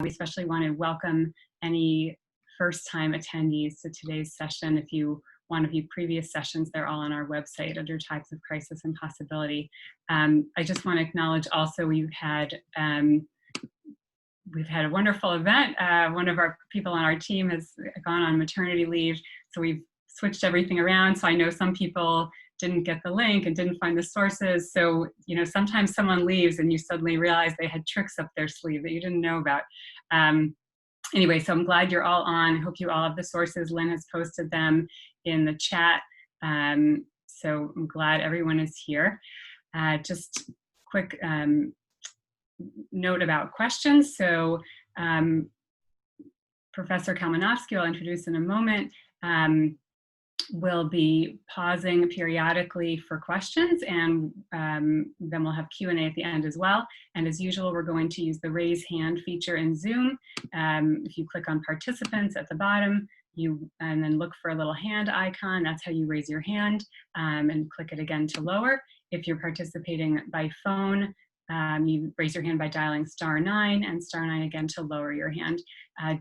We especially want to welcome any first-time attendees to today's session. If you want to view previous sessions, they're all on our website under Types of Crisis and Possibility. I just want to acknowledge also we've had a wonderful event. One of our people on our team has gone on maternity leave, so we've switched everything around. So I know some people didn't get the link and didn't find the sources. So, you know, sometimes someone leaves and you suddenly realize they had tricks up their sleeve that you didn't know about. Anyway, so I'm glad you're all on. I hope you all have the sources. Lynn has posted them in the chat. So I'm glad everyone is here. Just quick note about questions. So Professor Kalmanofsky, I'll introduce in a moment, will be pausing periodically for questions, and then we'll have Q&A at the end as well. And as usual, we're going to use the raise hand feature in Zoom. If you click on participants at the bottom, and then look for a little hand icon, that's how you raise your hand, and click it again to lower. If you're participating by phone, you raise your hand by dialing *9 and *9 again to lower your hand.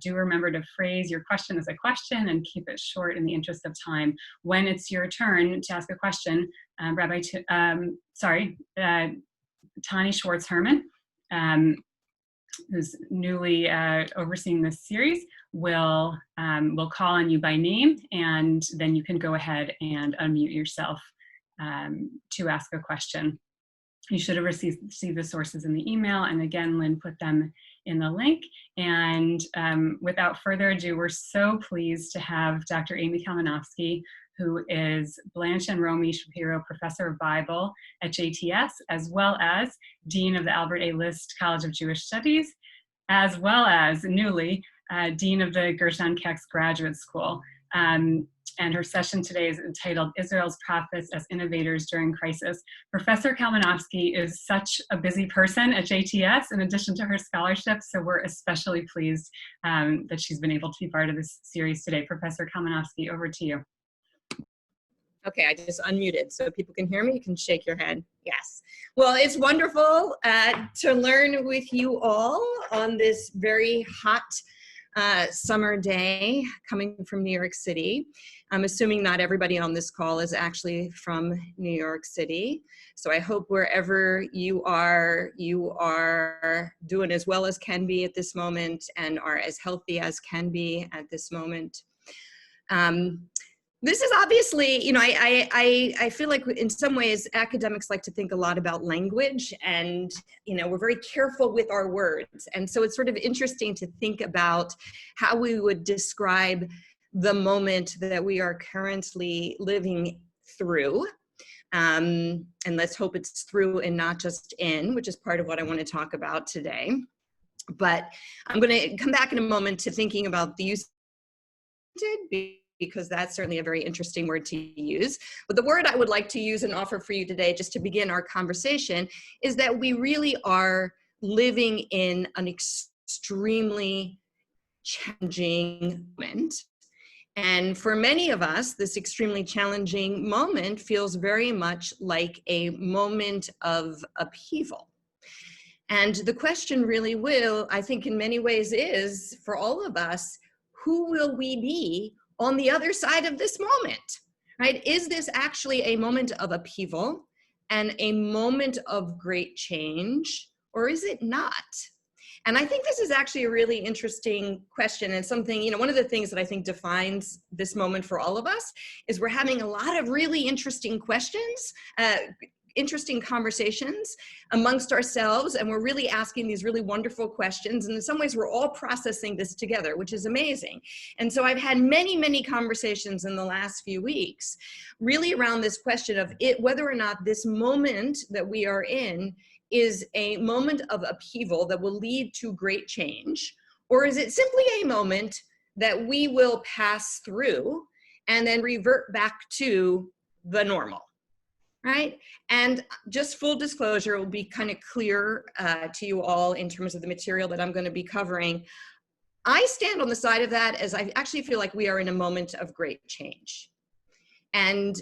Do remember to phrase your question as a question and keep it short in the interest of time. When it's your turn to ask a question, Tani Schwartz-Herman, who's newly overseeing this series, will call on you by name, and then you can go ahead and unmute yourself to ask a question. You should have received the sources in the email, and again, Lynn put them in the link. And without further ado, we're so pleased to have Dr. Amy Kalmanofsky, who is Blanche and Romie Shapiro Professor of Bible at JTS, as well as Dean of the Albert A. List College of Jewish Studies, as well as newly Dean of the Gershon Kekst Graduate School. And her session today is entitled Israel's Prophets as Innovators During Crisis. Professor Kalmanofsky is such a busy person at JTS in addition to her scholarship, so we're especially pleased that she's been able to be part of this series today. Professor Kalmanofsky, over to you. Okay, I just unmuted so people can hear me. You can shake your head. Yes. Well, it's wonderful to learn with you all on this very hot summer day coming from New York City. I'm assuming not everybody on this call is actually from New York City. So I hope wherever you are doing as well as can be at this moment and are as healthy as can be at this moment. This is obviously, you know, I feel like in some ways academics like to think a lot about language, and, you know, we're very careful with our words. And so it's sort of interesting to think about how we would describe the moment that we are currently living through. And let's hope it's through and not just in, which is part of what I want to talk about today. But I'm going to come back in a moment to thinking about the use because that's certainly a very interesting word to use. But the word I would like to use and offer for you today, just to begin our conversation, is that we really are living in an extremely challenging moment. And for many of us, this extremely challenging moment feels very much like a moment of upheaval. And the question really will, I think in many ways is, for all of us, who will we be on the other side of this moment, right? Is this actually a moment of upheaval and a moment of great change, or is it not? And I think this is actually a really interesting question, and something, you know, one of the things that I think defines this moment for all of us is we're having a lot of really interesting questions, interesting conversations amongst ourselves, and we're really asking these really wonderful questions, and in some ways we're all processing this together, which is amazing. And so I've had many conversations in the last few weeks really around this question of whether or not this moment that we are in is a moment of upheaval that will lead to great change, or is it simply a moment that we will pass through and then revert back to the normal, right? And just full disclosure, it will be kind of clear to you all in terms of the material that I'm going to be covering. I stand on the side of that as I actually feel like we are in a moment of great change. And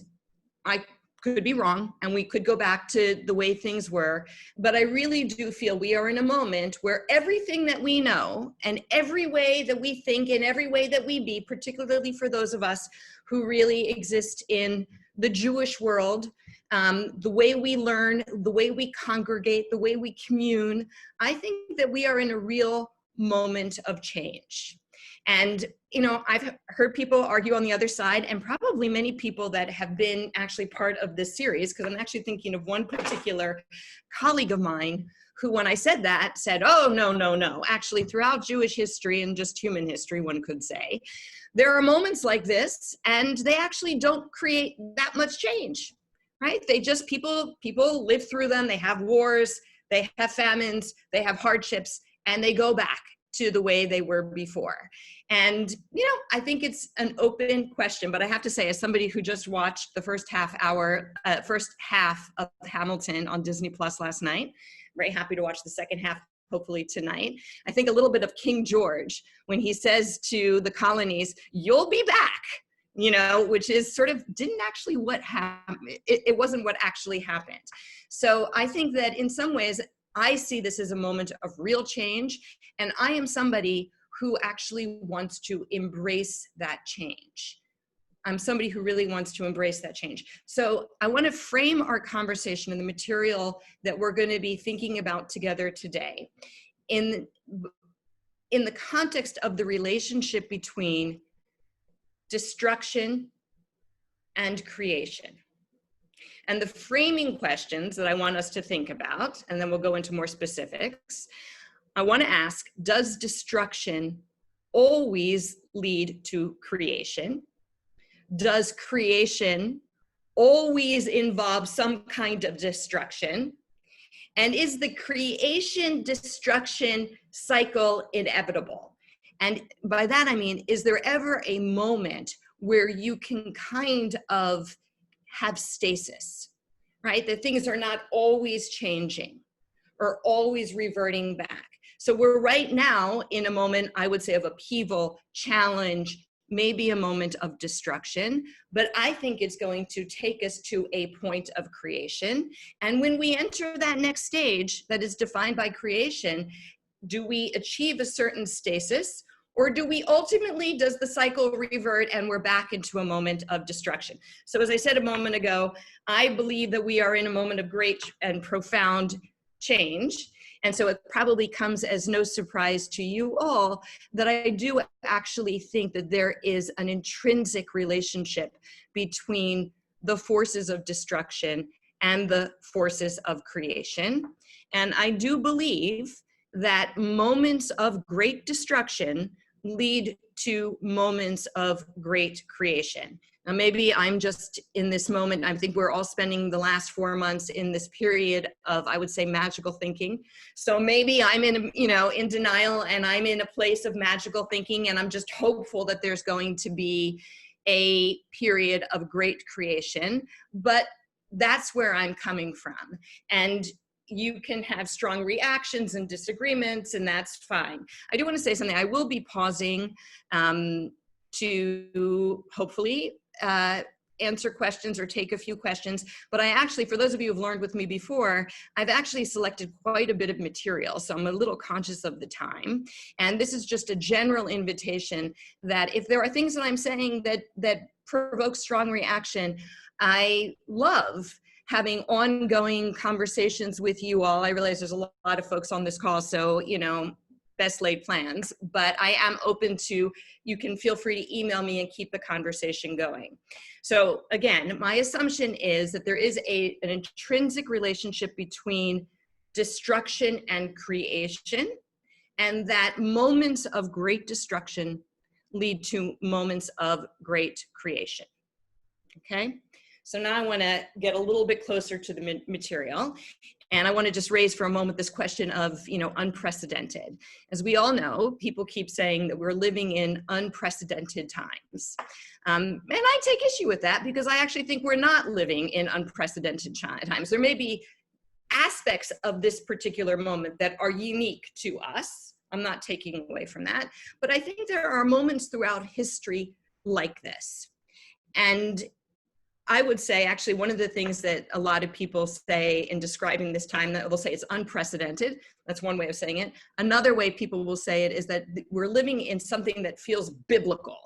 I could be wrong, and we could go back to the way things were, but I really do feel we are in a moment where everything that we know and every way that we think and every way that we be, particularly for those of us who really exist in the Jewish world, the way we learn, the way we congregate, the way we commune, I think that we are in a real moment of change. And, you know, I've heard people argue on the other side, and probably many people that have been actually part of this series, because I'm actually thinking of one particular colleague of mine who, when I said that, said, oh, no, no, no. Actually, throughout Jewish history and just human history, one could say, there are moments like this, and they actually don't create that much change, right? They just, people live through them. They have wars, they have famines, they have hardships, and they go back to the way they were before. And, you know, I think it's an open question, but I have to say, as somebody who just watched the first half of Hamilton on Disney Plus last night, very happy to watch the second half hopefully tonight. I think a little bit of King George when he says to the colonies, you'll be back, you know, which is sort of didn't actually what happened. It wasn't what actually happened. So I think that in some ways, I see this as a moment of real change, and I am somebody who actually wants to embrace that change. I'm somebody who really wants to embrace that change. So I want to frame our conversation and the material that we're going to be thinking about together today in the context of the relationship between destruction and creation. And the framing questions that I want us to think about, and then we'll go into more specifics, I want to ask, does destruction always lead to creation? Does creation always involve some kind of destruction? And is the creation-destruction cycle inevitable? And by that I mean, is there ever a moment where you can kind of have stasis, right? That things are not always changing or always reverting back. So we're right now in a moment, I would say, of upheaval, challenge, maybe a moment of destruction, but I think it's going to take us to a point of creation. And when we enter that next stage that is defined by creation, do we achieve a certain stasis, or do we ultimately, does the cycle revert and we're back into a moment of destruction? So as I said a moment ago, I believe that we are in a moment of great and profound change. And so it probably comes as no surprise to you all that I do actually think that there is an intrinsic relationship between the forces of destruction and the forces of creation. And I do believe that moments of great destruction lead to moments of great creation. Now, maybe I'm just in this moment, I think we're all spending the last 4 months in this period of, I would say, magical thinking. So maybe I'm in, you know, in denial, and I'm in a place of magical thinking, and I'm just hopeful that there's going to be a period of great creation. But that's where I'm coming from. And you can have strong reactions and disagreements, and that's fine. I do want to say something. I will be pausing to hopefully answer questions or take a few questions. But I actually, for those of you who've learned with me before, I've actually selected quite a bit of material. So I'm a little conscious of the time. And this is just a general invitation that if there are things that I'm saying that provoke strong reaction, I love having ongoing conversations with you all. I realize there's a lot of folks on this call, so, you know, best laid plans, but I am open to, you can feel free to email me and keep the conversation going. So again, my assumption is that there is an intrinsic relationship between destruction and creation, and that moments of great destruction lead to moments of great creation, okay? So now I want to get a little bit closer to the material, and I want to just raise for a moment this question of, you know, unprecedented. As we all know, people keep saying that we're living in unprecedented times. And I take issue with that because I actually think we're not living in unprecedented times. There may be aspects of this particular moment that are unique to us. I'm not taking away from that, but I think there are moments throughout history like this. And I would say, actually, one of the things that a lot of people say in describing this time, that they'll say it's unprecedented. That's one way of saying it. Another way people will say it is that we're living in something that feels biblical.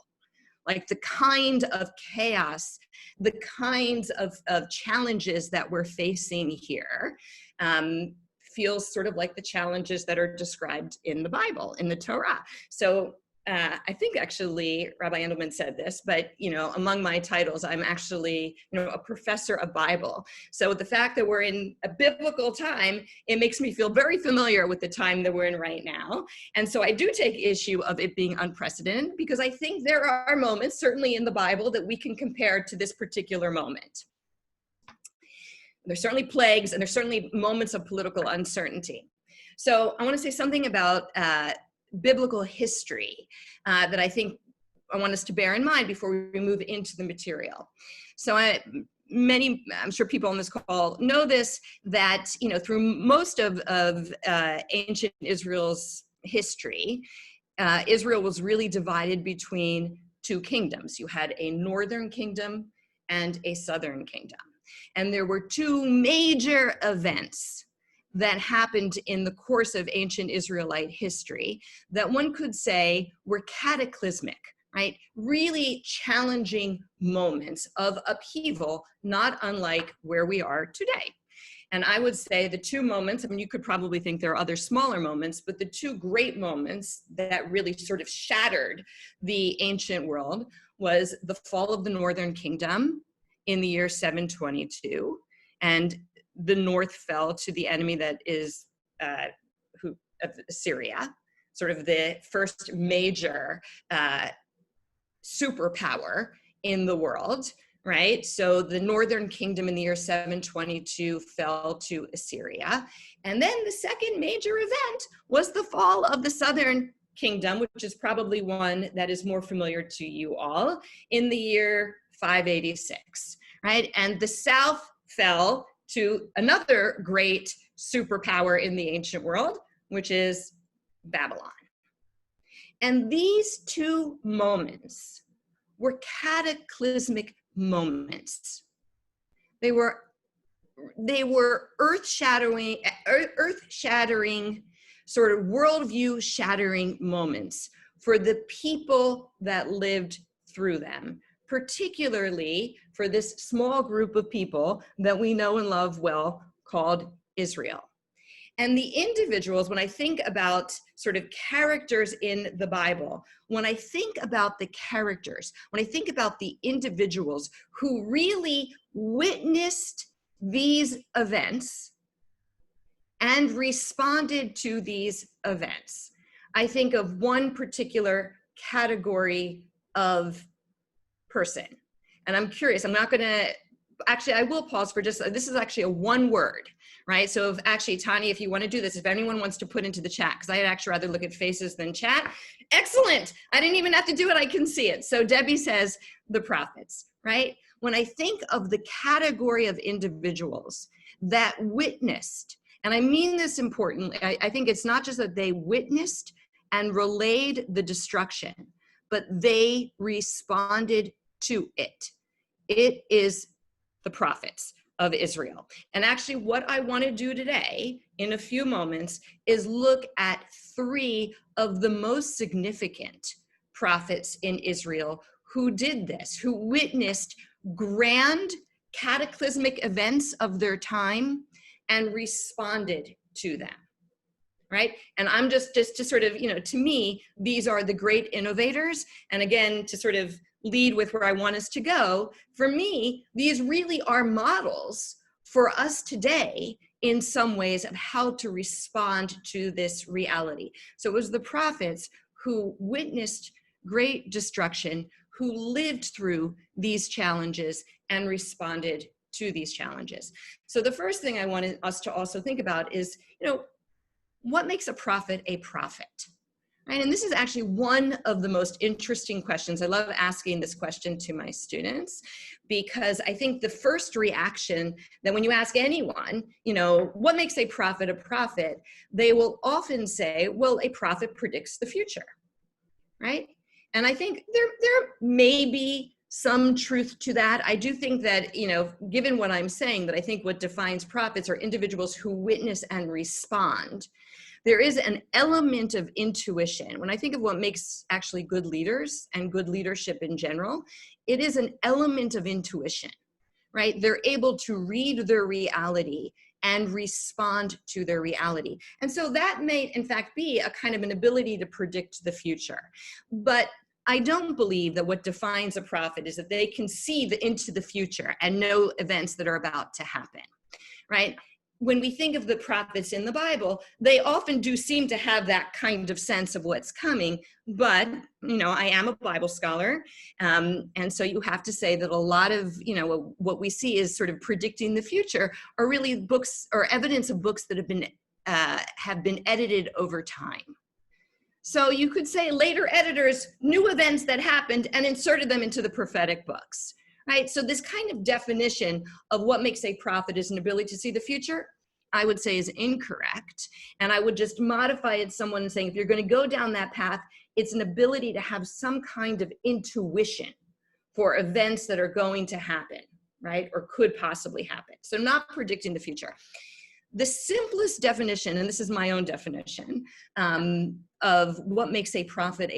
Like the kind of chaos, the kinds of challenges that we're facing here feels sort of like the challenges that are described in the Bible, in the Torah. So I think actually Rabbi Endelman said this, but among my titles, I'm actually a professor of Bible. So the fact that we're in a biblical time, it makes me feel very familiar with the time that we're in right now. And so I do take issue of it being unprecedented, because I think there are moments, certainly in the Bible, that we can compare to this particular moment. There's certainly plagues, and there's certainly moments of political uncertainty. So I want to say something about biblical history that I think I want us to bear in mind before we move into the material. So I'm sure people on this call know this, that through most of ancient Israel's history, Israel was really divided between two kingdoms. You had a northern kingdom and a southern kingdom. And there were two major events that happened in the course of ancient Israelite history that one could say were cataclysmic, right? Really challenging moments of upheaval, not unlike where we are today. And I would say the two moments, I mean, you could probably think there are other smaller moments, but the two great moments that really sort of shattered the ancient world was the fall of the Northern Kingdom in the year 722, and the north fell to the enemy that is Syria, sort of the first major superpower in the world, right? So the northern kingdom in the year 722 fell to Assyria. And then the second major event was the fall of the southern kingdom, which is probably one that is more familiar to you all, in the year 586, right? And the south fell to another great superpower in the ancient world, which is Babylon. And these two moments were cataclysmic moments. They were earth-shattering, sort of worldview-shattering moments for the people that lived through them, particularly for this small group of people that we know and love well called Israel. And the individuals, when I think about sort of characters in the Bible, when I think about the characters, when I think about the individuals who really witnessed these events and responded to these events, I think of one particular category of person. And I'm curious, I'm not going to, actually, I will pause for just, this is actually a one word, right? So if actually, Tanya, if you want to do this, if anyone wants to put into the chat, because I'd actually rather look at faces than chat. Excellent. I didn't even have to do it. I can see it. So Debbie says the prophets, right? When I think of the category of individuals that witnessed, and I mean this importantly, I think it's not just that they witnessed and relayed the destruction, but they responded to it. It is the prophets of Israel. And actually what I want to do today in a few moments is look at three of the most significant prophets in Israel who did this, who witnessed grand cataclysmic events of their time and responded to them, right? And I'm just to sort of, to me, these are the great innovators. And again, to sort of lead with where I want us to go, for me, these really are models for us today in some ways of how to respond to this reality. So it was the prophets who witnessed great destruction, who lived through these challenges and responded to these challenges. So the first thing I wanted us to also think about is, what makes a prophet a prophet? Right? And this is actually one of the most interesting questions. I love asking this question to my students, because I think the first reaction that when you ask anyone, what makes a prophet, they will often say, well, a prophet predicts the future, right? And I think there may be some truth to that. I do think that, you know, given what I'm saying, that I think what defines prophets are individuals who witness and respond. There is an element of intuition. When I think of what makes actually good leaders and good leadership in general, it is an element of intuition, right? They're able to read their reality and respond to their reality. And so that may, in fact, be a kind of an ability to predict the future. But I don't believe that what defines a prophet is that they can see into the future and know events that are about to happen, right? When we think of the prophets in the Bible, they often do seem to have that kind of sense of what's coming. But, you know, I am a Bible scholar. And so you have to say that a lot of, you know, what we see is sort of predicting the future are really books or evidence of books that have been edited over time. So you could say later editors knew events that happened and inserted them into the prophetic books. Right? So this kind of definition of what makes a prophet is an ability to see the future, I would say is incorrect. And I would just modify it someone saying, if you're going to go down that path, it's an ability to have some kind of intuition for events that are going to happen, right? Or could possibly happen. So not predicting the future. The simplest definition, and this is my own definition, of what makes a prophet,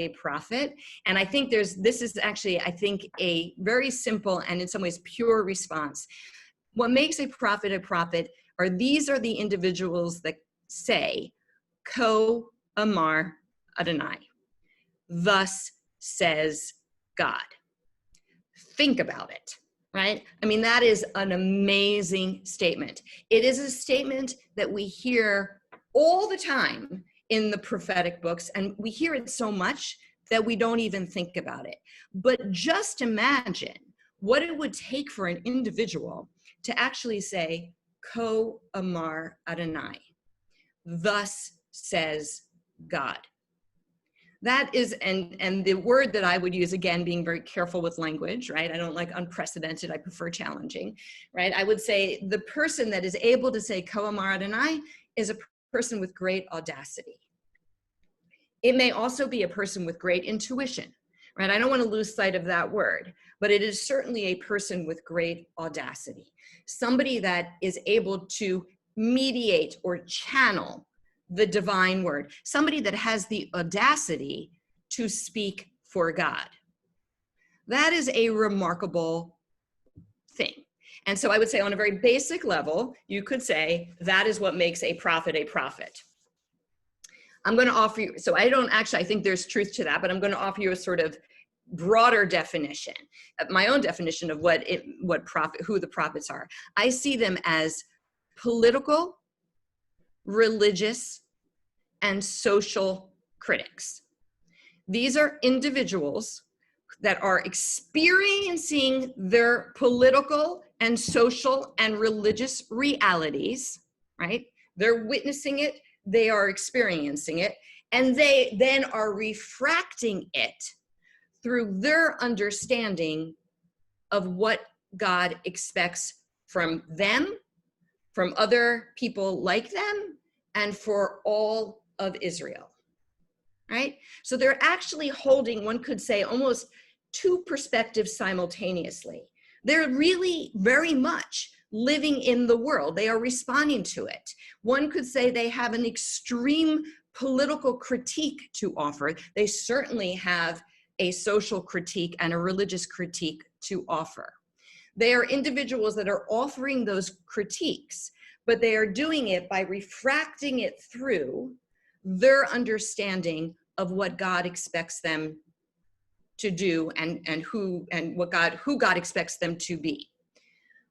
and I think this is actually, I think, a very simple and in some ways pure response. What makes a prophet are these are the individuals that say, Ko Amar Adonai, thus says God. Think about it. Right? I mean, that is an amazing statement. It is a statement that we hear all the time in the prophetic books, and we hear it so much that we don't even think about it. But just imagine what it would take for an individual to actually say, Ko Amar Adonai, thus says God. That is, and the word that I would use, again, being very careful with language, right? I don't like unprecedented, I prefer challenging, right? I would say the person that is able to say Ko Amar Adonai is a person with great audacity. It may also be a person with great intuition, right? I don't want to lose sight of that word, but it is certainly a person with great audacity. Somebody that is able to mediate or channel the divine word, somebody that has the audacity to speak for God. That is a remarkable thing. And so I would say on a very basic level, you could say that is what makes a prophet a prophet. I'm going to offer you, so I think there's truth to that, but I'm going to offer you a sort of broader definition, my own definition of who the prophets are. I see them as political, religious, and social critics. These are individuals that are experiencing their political and social and religious realities, right? They're witnessing it, they are experiencing it, and they then are refracting it through their understanding of what God expects from them, from other people like them, and for all of Israel, right? So they're actually holding, one could say, almost two perspectives simultaneously. They're really very much living in the world. They are responding to it. One could say they have an extreme political critique to offer. They certainly have a social critique and a religious critique to offer. They are individuals that are offering those critiques, but they are doing it by refracting it through their understanding of what God expects them to do and who God expects them to be.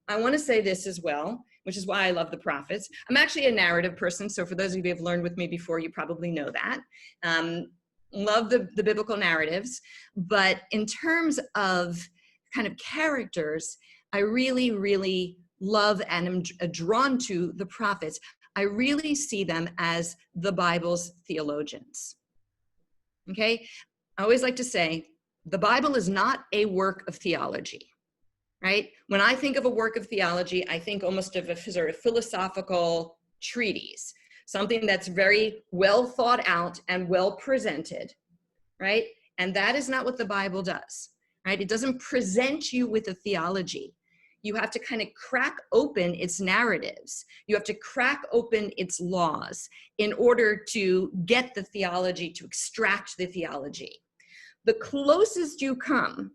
I want to say this as well, which is why I love the prophets. I'm actually a narrative person, so for those of you who have learned with me before, you probably know that. Love the biblical narratives, but in terms of kind of characters, I really, really love and am drawn to the prophets. I really see them as the Bible's theologians. Okay? I always like to say, the Bible is not a work of theology, right? When I think of a work of theology, I think almost of a sort of philosophical treatise, something that's very well thought out and well presented, right? And that is not what the Bible does. right? It doesn't present you with a theology. You have to kind of crack open its narratives. You have to crack open its laws in order to get the theology, to extract the theology. The closest you come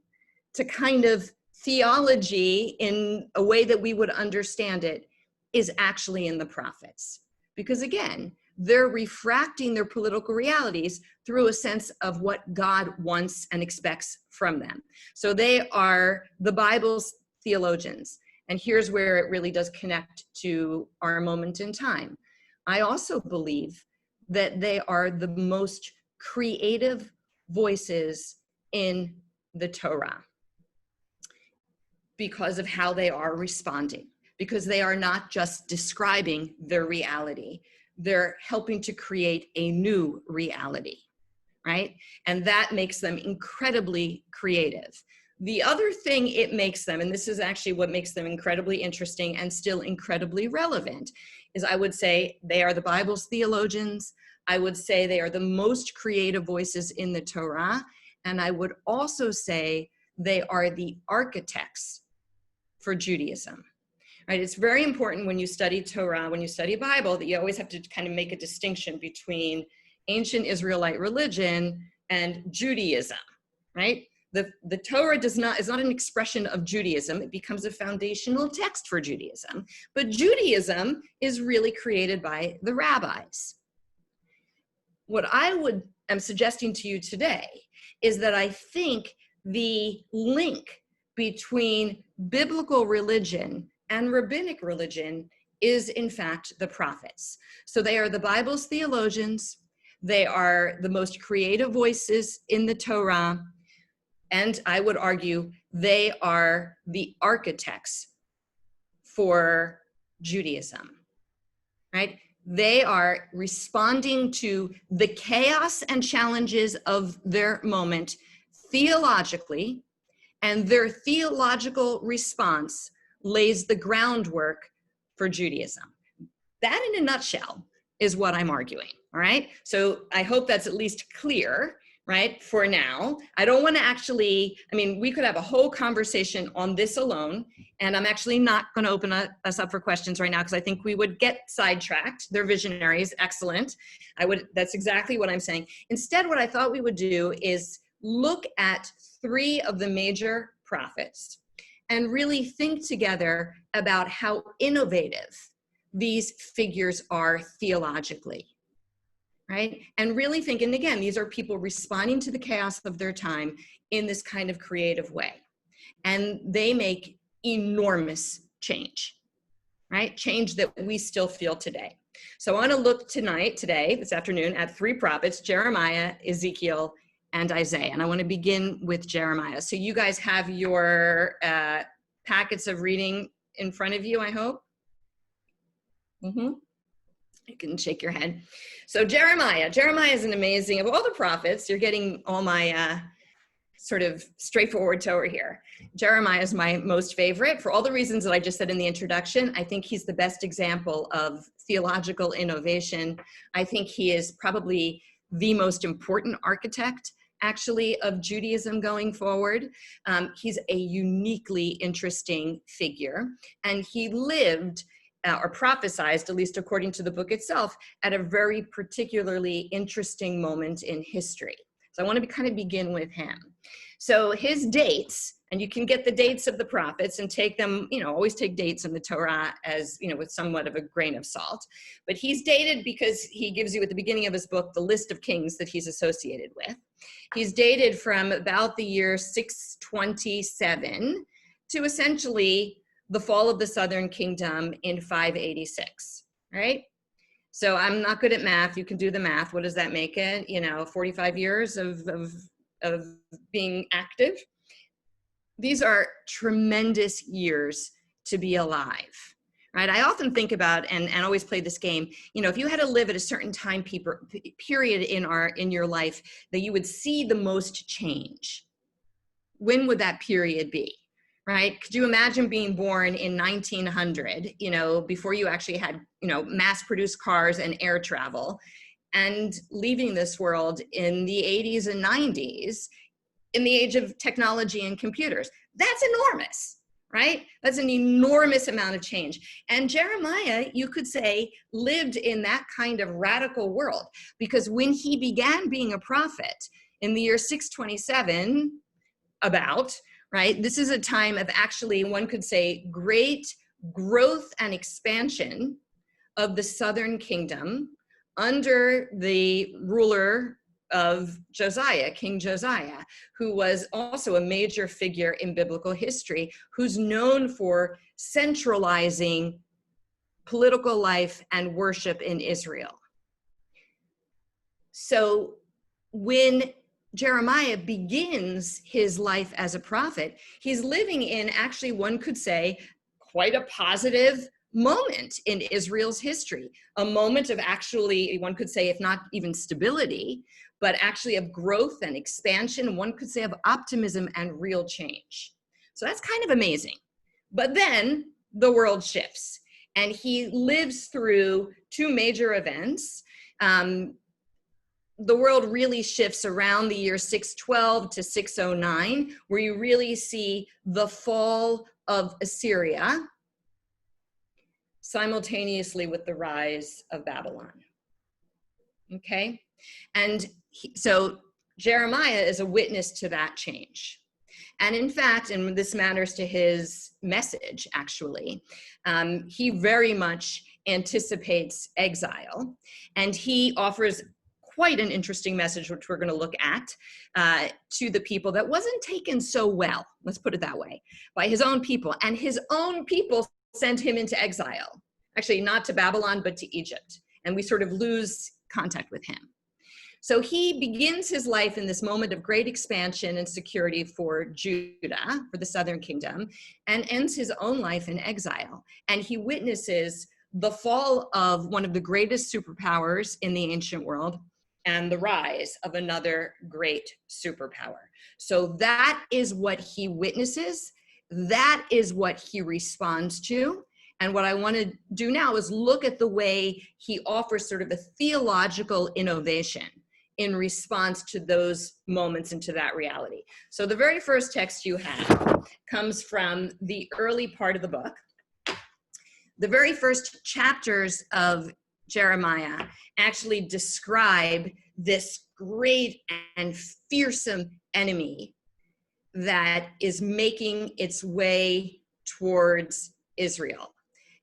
to kind of theology in a way that we would understand it is actually in the prophets. Because again, they're refracting their political realities through a sense of what God wants and expects from them. So they are the Bible's theologians. And here's where it really does connect to our moment in time. I also believe that they are the most creative voices in the Torah because of how they are responding, because they are not just describing their reality, they're helping to create a new reality, right? And that makes them incredibly creative. The other thing it makes them, and this is actually what makes them incredibly interesting and still incredibly relevant, is I would say they are the Bible's theologians. I would say they are the most creative voices in the Torah. And I would also say they are the architects for Judaism, right? It's very important when you study Torah, when you study Bible, that you always have to kind of make a distinction between ancient Israelite religion and Judaism, right? The Torah is not an expression of Judaism. It becomes a foundational text for Judaism. But Judaism is really created by the rabbis. What am suggesting to you today is that I think the link between biblical religion and rabbinic religion is in fact the prophets. So they are the Bible's theologians. They are the most creative voices in the Torah. And I would argue they are the architects for Judaism, right? They are responding to the chaos and challenges of their moment theologically, and their theological response lays the groundwork for Judaism. That in a nutshell is what I'm arguing, all right? So I hope that's at least clear, right, for now. I don't want to actually, we could have a whole conversation on this alone, and I'm actually not going to open us up for questions right now because I think we would get sidetracked. They're visionaries, excellent. That's exactly what I'm saying. Instead, what I thought we would do is look at 3 of the major prophets and really think together about how innovative these figures are theologically. Right? And really think, and again, these are people responding to the chaos of their time in this kind of creative way. And they make enormous change, right? Change that we still feel today. So I want to look this afternoon, at 3 prophets, Jeremiah, Ezekiel, and Isaiah. And I want to begin with Jeremiah. So you guys have your packets of reading in front of you, I hope. You can shake your head. So Jeremiah is an amazing, of all the prophets, you're getting all my sort of straightforward Torah here. Jeremiah is my most favorite for all the reasons that I just said in the introduction. I think he's the best example of theological innovation. I think he is probably the most important architect, actually, of Judaism going forward. He's a uniquely interesting figure, and he lived or prophesized, at least according to the book itself, at a very particularly interesting moment in history. So I want to kind of begin with him. So his dates, and you can get the dates of the prophets and take them, always take dates in the Torah as, with somewhat of a grain of salt. But he's dated because he gives you at the beginning of his book the list of kings that he's associated with. He's dated from about the year 627 to essentially the fall of the Southern Kingdom in 586, right? So I'm not good at math. You can do the math. What does that make it? 45 years of being active. These are tremendous years to be alive, right? I often think about and always play this game. If you had to live at a certain time period in your life that you would see the most change, when would that period be? Right? Could you imagine being born in 1900, before you actually had, mass-produced cars and air travel, and leaving this world in the 80s and 90s in the age of technology and computers. That's enormous, right? That's an enormous amount of change. And Jeremiah, you could say, lived in that kind of radical world, because when he began being a prophet in the year 627, right? This is a time of actually, one could say, great growth and expansion of the southern kingdom under the ruler of Josiah, King Josiah, who was also a major figure in biblical history, who's known for centralizing political life and worship in Israel. So when Jeremiah begins his life as a prophet, he's living in, actually, one could say, quite a positive moment in Israel's history, a moment of, actually, one could say, if not even stability, but actually of growth and expansion, one could say of optimism and real change. So that's kind of amazing. But then the world shifts, and he lives through two major events. The world really shifts around the year 612 to 609, where you really see the fall of Assyria simultaneously with the rise of Babylon. Okay? And so Jeremiah is a witness to that change. And in fact, and this matters to his message, actually, he very much anticipates exile, and he offers quite an interesting message, which we're going to look at, to the people that wasn't taken so well, let's put it that way, by his own people. And his own people sent him into exile, actually not to Babylon, but to Egypt. And we sort of lose contact with him. So he begins his life in this moment of great expansion and security for Judah, for the southern kingdom, and ends his own life in exile. And he witnesses the fall of one of the greatest superpowers in the ancient world, and the rise of another great superpower. So that is what he witnesses. That is what he responds to. And what I want to do now is look at the way he offers sort of a theological innovation in response to those moments and to that reality. So the very first text you have comes from the early part of the book. The very first chapters of Jeremiah actually describe this great and fearsome enemy that is making its way towards Israel.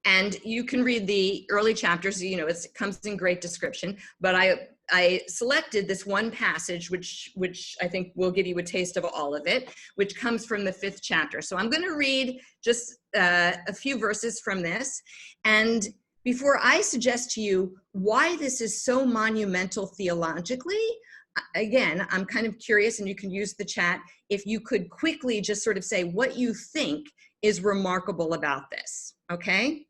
And you can read the early chapters, you know, it comes in great description, but I selected this one passage, which I think will give you a taste of all of it, which comes from the 5th chapter. So I'm going to read just a few verses from this. And before I suggest to you why this is so monumental theologically, again, I'm kind of curious, and you can use the chat, if you could quickly just sort of say what you think is remarkable about this, okay?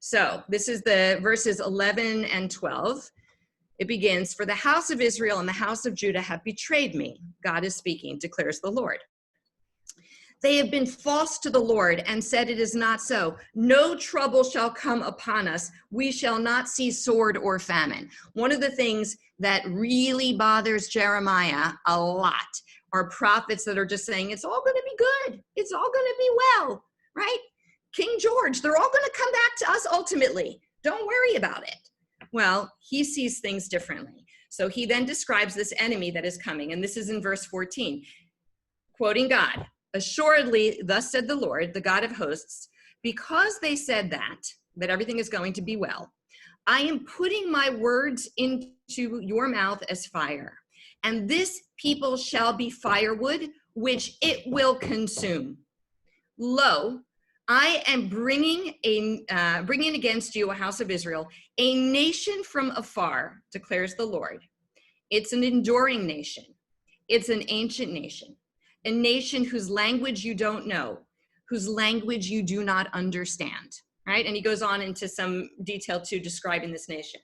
So this is the verses 11 and 12. It begins, "For the house of Israel and the house of Judah have betrayed me," God is speaking, declares the Lord. "They have been false to the Lord and said it is not so. No trouble shall come upon us. We shall not see sword or famine." One of the things that really bothers Jeremiah a lot are prophets that are just saying, it's all going to be good. It's all going to be well, right? King George, they're all going to come back to us ultimately. Don't worry about it. Well, he sees things differently. So he then describes this enemy that is coming. And this is in verse 14, quoting God. "Assuredly, thus said the Lord, the God of hosts, because they said that everything is going to be well, I am putting my words into your mouth as fire, and this people shall be firewood, which it will consume. Lo, I am bringing against you, a house of Israel, a nation from afar, declares the Lord. It's an enduring nation. It's an ancient nation. A nation whose language you don't know, whose language you do not understand," right? And he goes on into some detail too, describing this nation.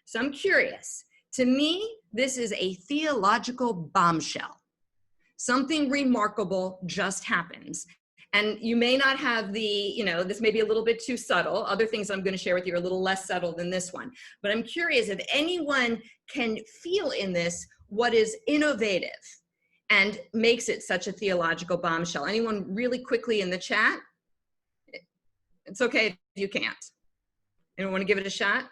So I'm curious. To me, this is a theological bombshell. Something remarkable just happens. And you may not have this may be a little bit too subtle. Other things I'm going to share with you are a little less subtle than this one. But I'm curious if anyone can feel in this what is innovative and makes it such a theological bombshell? Anyone really quickly in the chat? It's okay if you can't. Anyone want to give it a shot?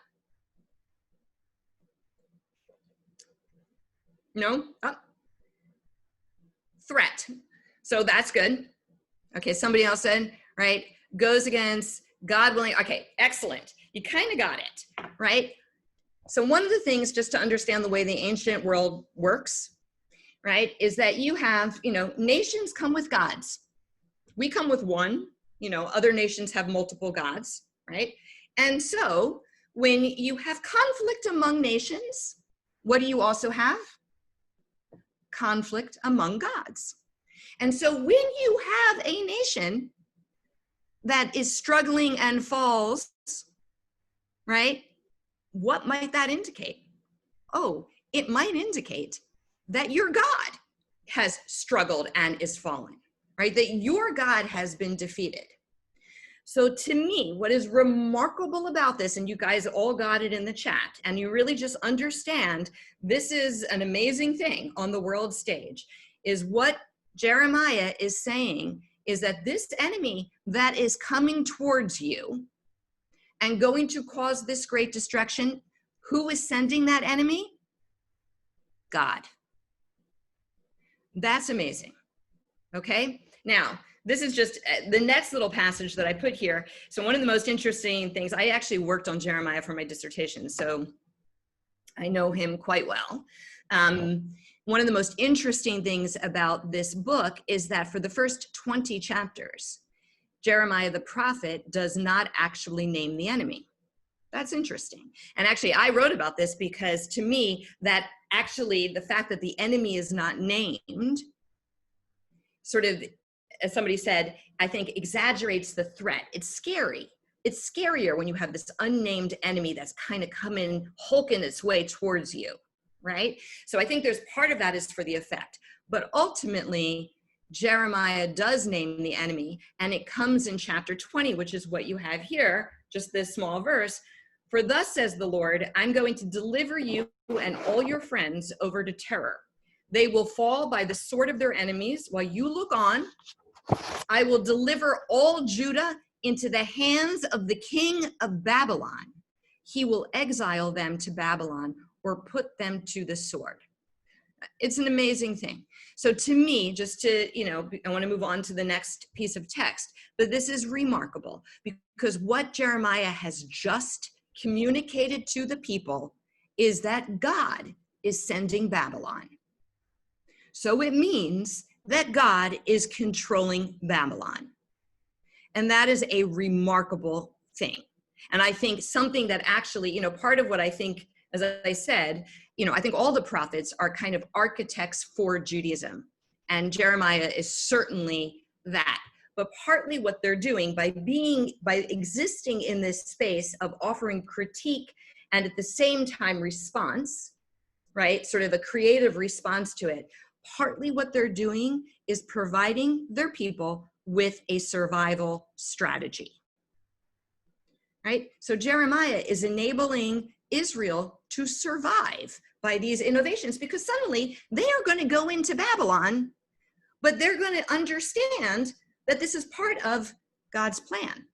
No? Oh. Threat. So that's good. Okay, somebody else said, right? Goes against God willing. Okay, excellent. You kind of got it, right? So one of the things, just to understand the way the ancient world works, right, is that you have, nations come with gods. We come with one, other nations have multiple gods, right? And so when you have conflict among nations, what do you also have? Conflict among gods. And so when you have a nation that is struggling and falls, right, what might that indicate? Oh, it might indicate that your God has struggled and is fallen, right? That your God has been defeated. So to me, what is remarkable about this, and you guys all got it in the chat, and you really just understand this is an amazing thing on the world stage, is what Jeremiah is saying is that this enemy that is coming towards you and going to cause this great destruction, who is sending that enemy? God. That's amazing. Okay? Now, this is just the next little passage that I put here. So one of the most interesting things, I actually worked on Jeremiah for my dissertation, so I know him quite well. One of the most interesting things about this book is that for the first 20 chapters, Jeremiah the prophet does not actually name the enemy. That's interesting. And actually, I wrote about this because to me, that actually the fact that the enemy is not named sort of, as somebody said, I think exaggerates the threat. It's scary. It's scarier when you have this unnamed enemy that's kind of coming, hulking its way towards you, right? So I think there's part of that is for the effect. But ultimately, Jeremiah does name the enemy, and it comes in chapter 20, which is what you have here, just this small verse. For thus says the Lord, I'm going to deliver you and all your friends over to terror. They will fall by the sword of their enemies while you look on. I will deliver all Judah into the hands of the king of Babylon. He will exile them to Babylon or put them to the sword. It's an amazing thing. So to me, just to, I want to move on to the next piece of text, but this is remarkable because what Jeremiah has just communicated to the people is that God is sending Babylon. So it means that God is controlling Babylon. And that is a remarkable thing. And I think something that actually, part of what I think, as I said, I think all the prophets are kind of architects for Judaism. And Jeremiah is certainly that. But partly what they're doing by existing in this space of offering critique and at the same time response, right? Sort of a creative response to it. Partly what they're doing is providing their people with a survival strategy, right? So Jeremiah is enabling Israel to survive by these innovations because suddenly they are going to go into Babylon, but they're going to understand that this is part of God's plan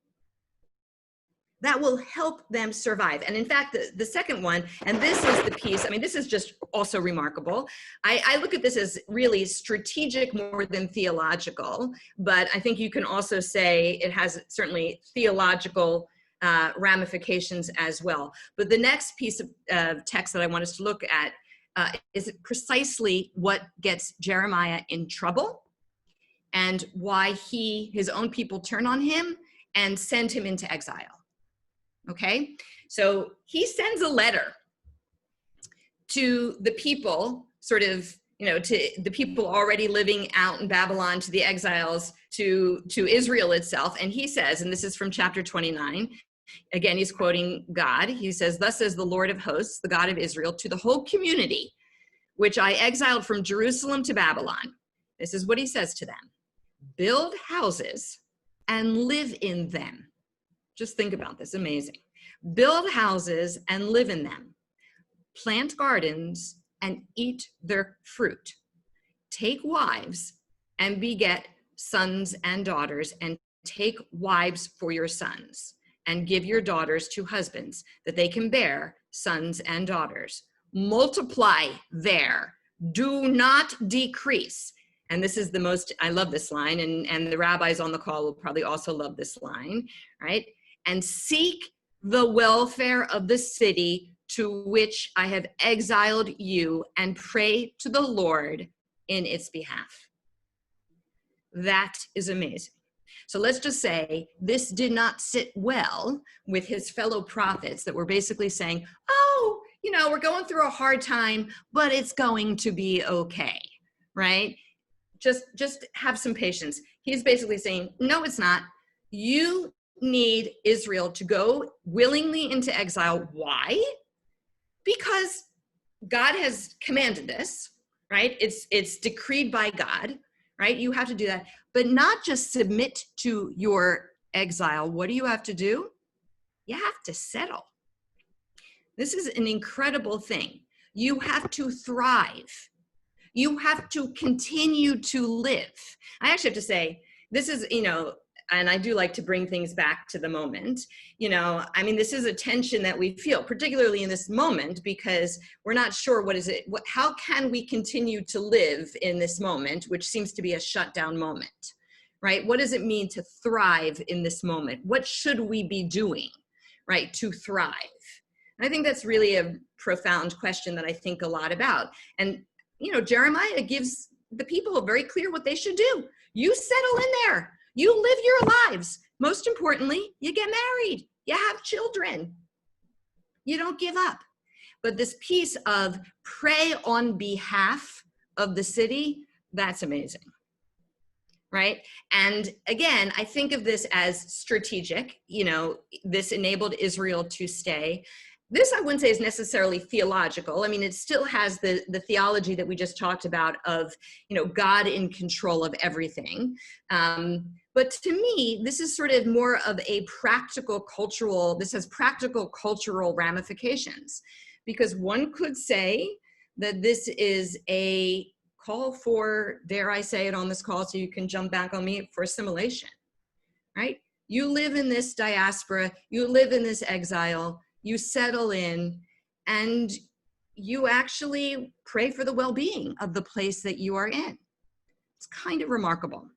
that will help them survive. And in fact, the second one, and this is the piece, this is just also remarkable. I look at this as really strategic more than theological, but I think you can also say it has certainly theological ramifications as well. But the next piece of text that I want us to look at is precisely what gets Jeremiah in trouble and why his own people turn on him and send him into exile. Okay, so he sends a letter to the people, sort of, to the people already living out in Babylon, to the exiles, to Israel itself. And he says, and this is from chapter 29, again, he's quoting God. He says, thus says the Lord of hosts, the God of Israel, to the whole community, which I exiled from Jerusalem to Babylon. This is what he says to them. Build houses and live in them. Just think about this, amazing. Build houses and live in them. Plant gardens and eat their fruit. take wives and beget sons and daughters, and take wives for your sons, and give your daughters to husbands, that they can bear sons and daughters. Multiply there, do not decrease. And this is the most, I love this line, and the rabbis on the call will probably also love this line, right? And seek the welfare of the city to which I have exiled you, and pray to the Lord in its behalf. That is amazing. So let's just say this did not sit well with his fellow prophets that were basically saying, oh, you know, we're going through a hard time, but it's going to be okay, right? Just have some patience. He's basically saying, no, it's not. You need Israel to go willingly into exile. Why? Because God has commanded this, right? It's decreed by God, right? You have to do that, but not just submit to your exile. What do you have to do? You have to settle. This is an incredible thing. You have to thrive. You have to continue to live. I actually have to say, this is, you know, and I do like to bring things back to the moment. You know, I mean, this is a tension that we feel, particularly in this moment, because we're not sure how can we continue to live in this moment, which seems to be a shutdown moment, right? What does it mean to thrive in this moment? What should we be doing, right, to thrive? And I think that's really a profound question that I think a lot about. And, you know, Jeremiah gives the people very clear what they should do. You settle in there. You live your lives. Most importantly, you get married. You have children. You don't give up. But this piece of pray on behalf of the city, that's amazing, right? And again, I think of this as strategic. You know, this enabled Israel to stay. This I wouldn't say is necessarily theological. I mean, it still has the theology that we just talked about of, you know, God in control of everything. But to me, this is sort of more of a practical cultural, this has practical cultural ramifications, because one could say that this is a call for, dare I say it on this call so you can jump back on me, for assimilation, right? You live in this diaspora, you live in this exile, you settle in, and you actually pray for the well-being of the place that you are in. It's kind of remarkable.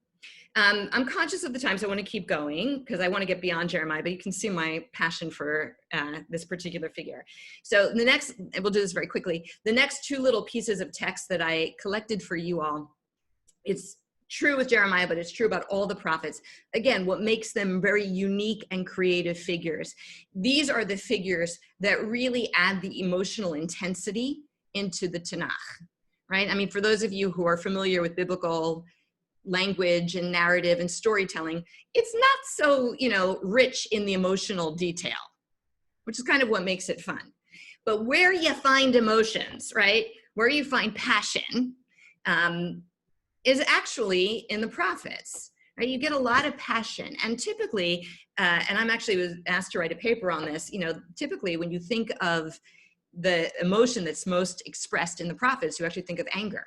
I'm conscious of the time, so I want to keep going because I want to get beyond Jeremiah, but you can see my passion for this particular figure. So the next, and we'll do this very quickly, the next two little pieces of text that I collected for you all, it's true with Jeremiah, but it's true about all the prophets. Again, what makes them very unique and creative figures. These are the figures that really add the emotional intensity into the Tanakh, right? I mean, for those of you who are familiar with biblical language and narrative and storytelling, it's not so, you know, rich in the emotional detail, which is kind of what makes it fun. But where you find emotions, right, where you find passion, is actually in the prophets, right? You get a lot of passion, and typically, and I'm actually was asked to write a paper on this, you know, typically when you think of the emotion that's most expressed in the prophets, you actually think of anger,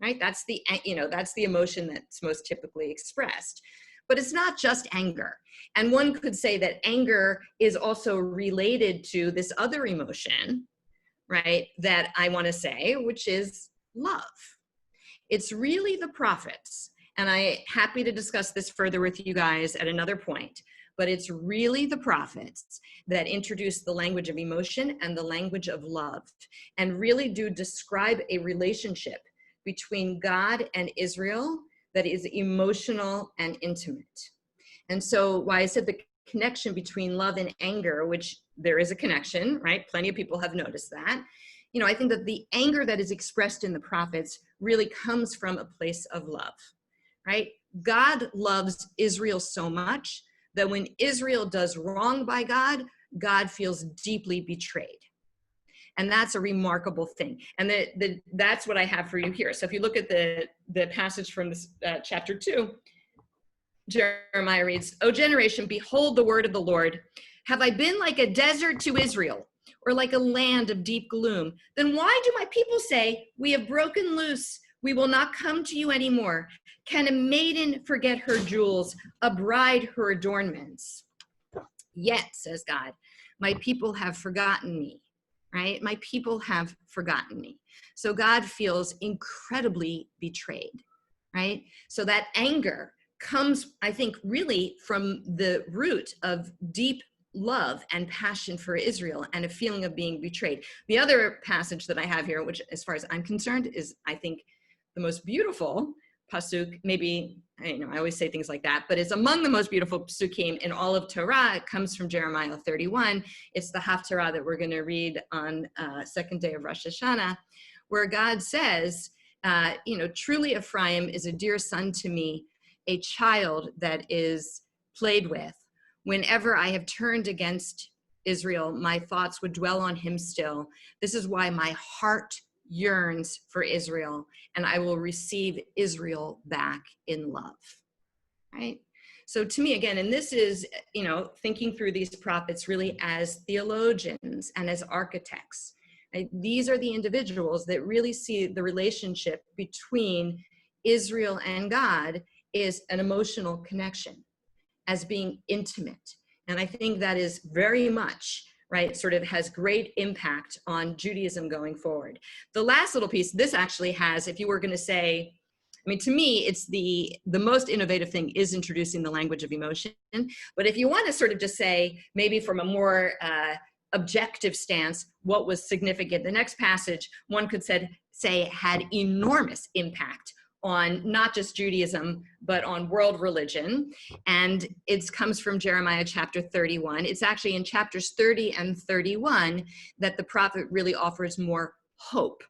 right? That's the, you know, that's the emotion that's most typically expressed. But it's not just anger. And one could say that anger is also related to this other emotion, right, that I want to say, which is love. It's really the prophets, and I'm happy to discuss this further with you guys at another point, but it's really the prophets that introduce the language of emotion and the language of love, and really do describe a relationship between God and Israel that is emotional and intimate. And so why I said the connection between love and anger, which there is a connection, right? Plenty of people have noticed that. You know, I think that the anger that is expressed in the prophets really comes from a place of love, right? God loves Israel so much that when Israel does wrong by God, God feels deeply betrayed. And that's a remarkable thing. And that's what I have for you here. So if you look at the passage from this, chapter 2, Jeremiah reads, "O generation, behold the word of the Lord. Have I been like a desert to Israel, or like a land of deep gloom? Then why do my people say, we have broken loose, We will not come to you anymore. Can a maiden forget her jewels, a bride her adornments? Yet, says God, my people have forgotten me, right? My people have forgotten me. So God feels incredibly betrayed, right? So that anger comes, I think, really from the root of deep love and passion for Israel and a feeling of being betrayed. The other passage that I have here, which as far as I'm concerned is, I think, the most beautiful Pasuk, maybe, I always say things like that, but it's among the most beautiful Sukim in all of Torah. It comes from Jeremiah 31. It's the Haftarah that we're going to read on second day of Rosh Hashanah, where God says, truly Ephraim is a dear son to me, a child that is played with. Whenever I have turned against Israel, my thoughts would dwell on him still. This is why my heart yearns for Israel, and I will receive Israel back in love, right? So to me, again, and this is, thinking through these prophets really as theologians and as architects. Right? These are the individuals that really see the relationship between Israel and God is an emotional connection, as being intimate. And I think that is very much, right, sort of has great impact on Judaism going forward. The last little piece, this actually has, if you were going to say, to me, it's the most innovative thing is introducing the language of emotion. But if you want to sort of just say, maybe from a more objective stance, what was significant, the next passage, one could say had enormous impact on not just Judaism, but on world religion. And it comes from Jeremiah chapter 31. It's actually in chapters 30 and 31 that the prophet really offers more hope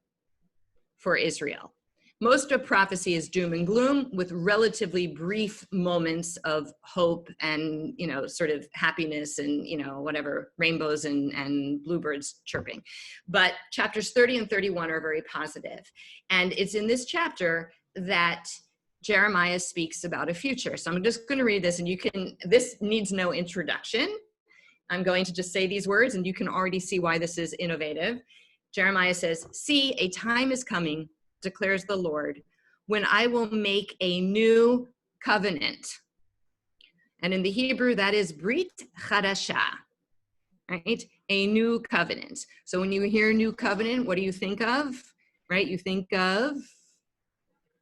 for Israel. Most of prophecy is doom and gloom with relatively brief moments of hope and, sort of happiness and, whatever, rainbows and bluebirds chirping. But chapters 30 and 31 are very positive. And it's in this chapter that Jeremiah speaks about a future. So I'm just going to read this, and this needs no introduction. I'm going to just say these words and you can already see why this is innovative. Jeremiah says, "See, a time is coming, declares the Lord, when I will make a new covenant." And in the Hebrew, that is Brit Chadashah, right? A new covenant. So when you hear new covenant, what do you think of, right? You think of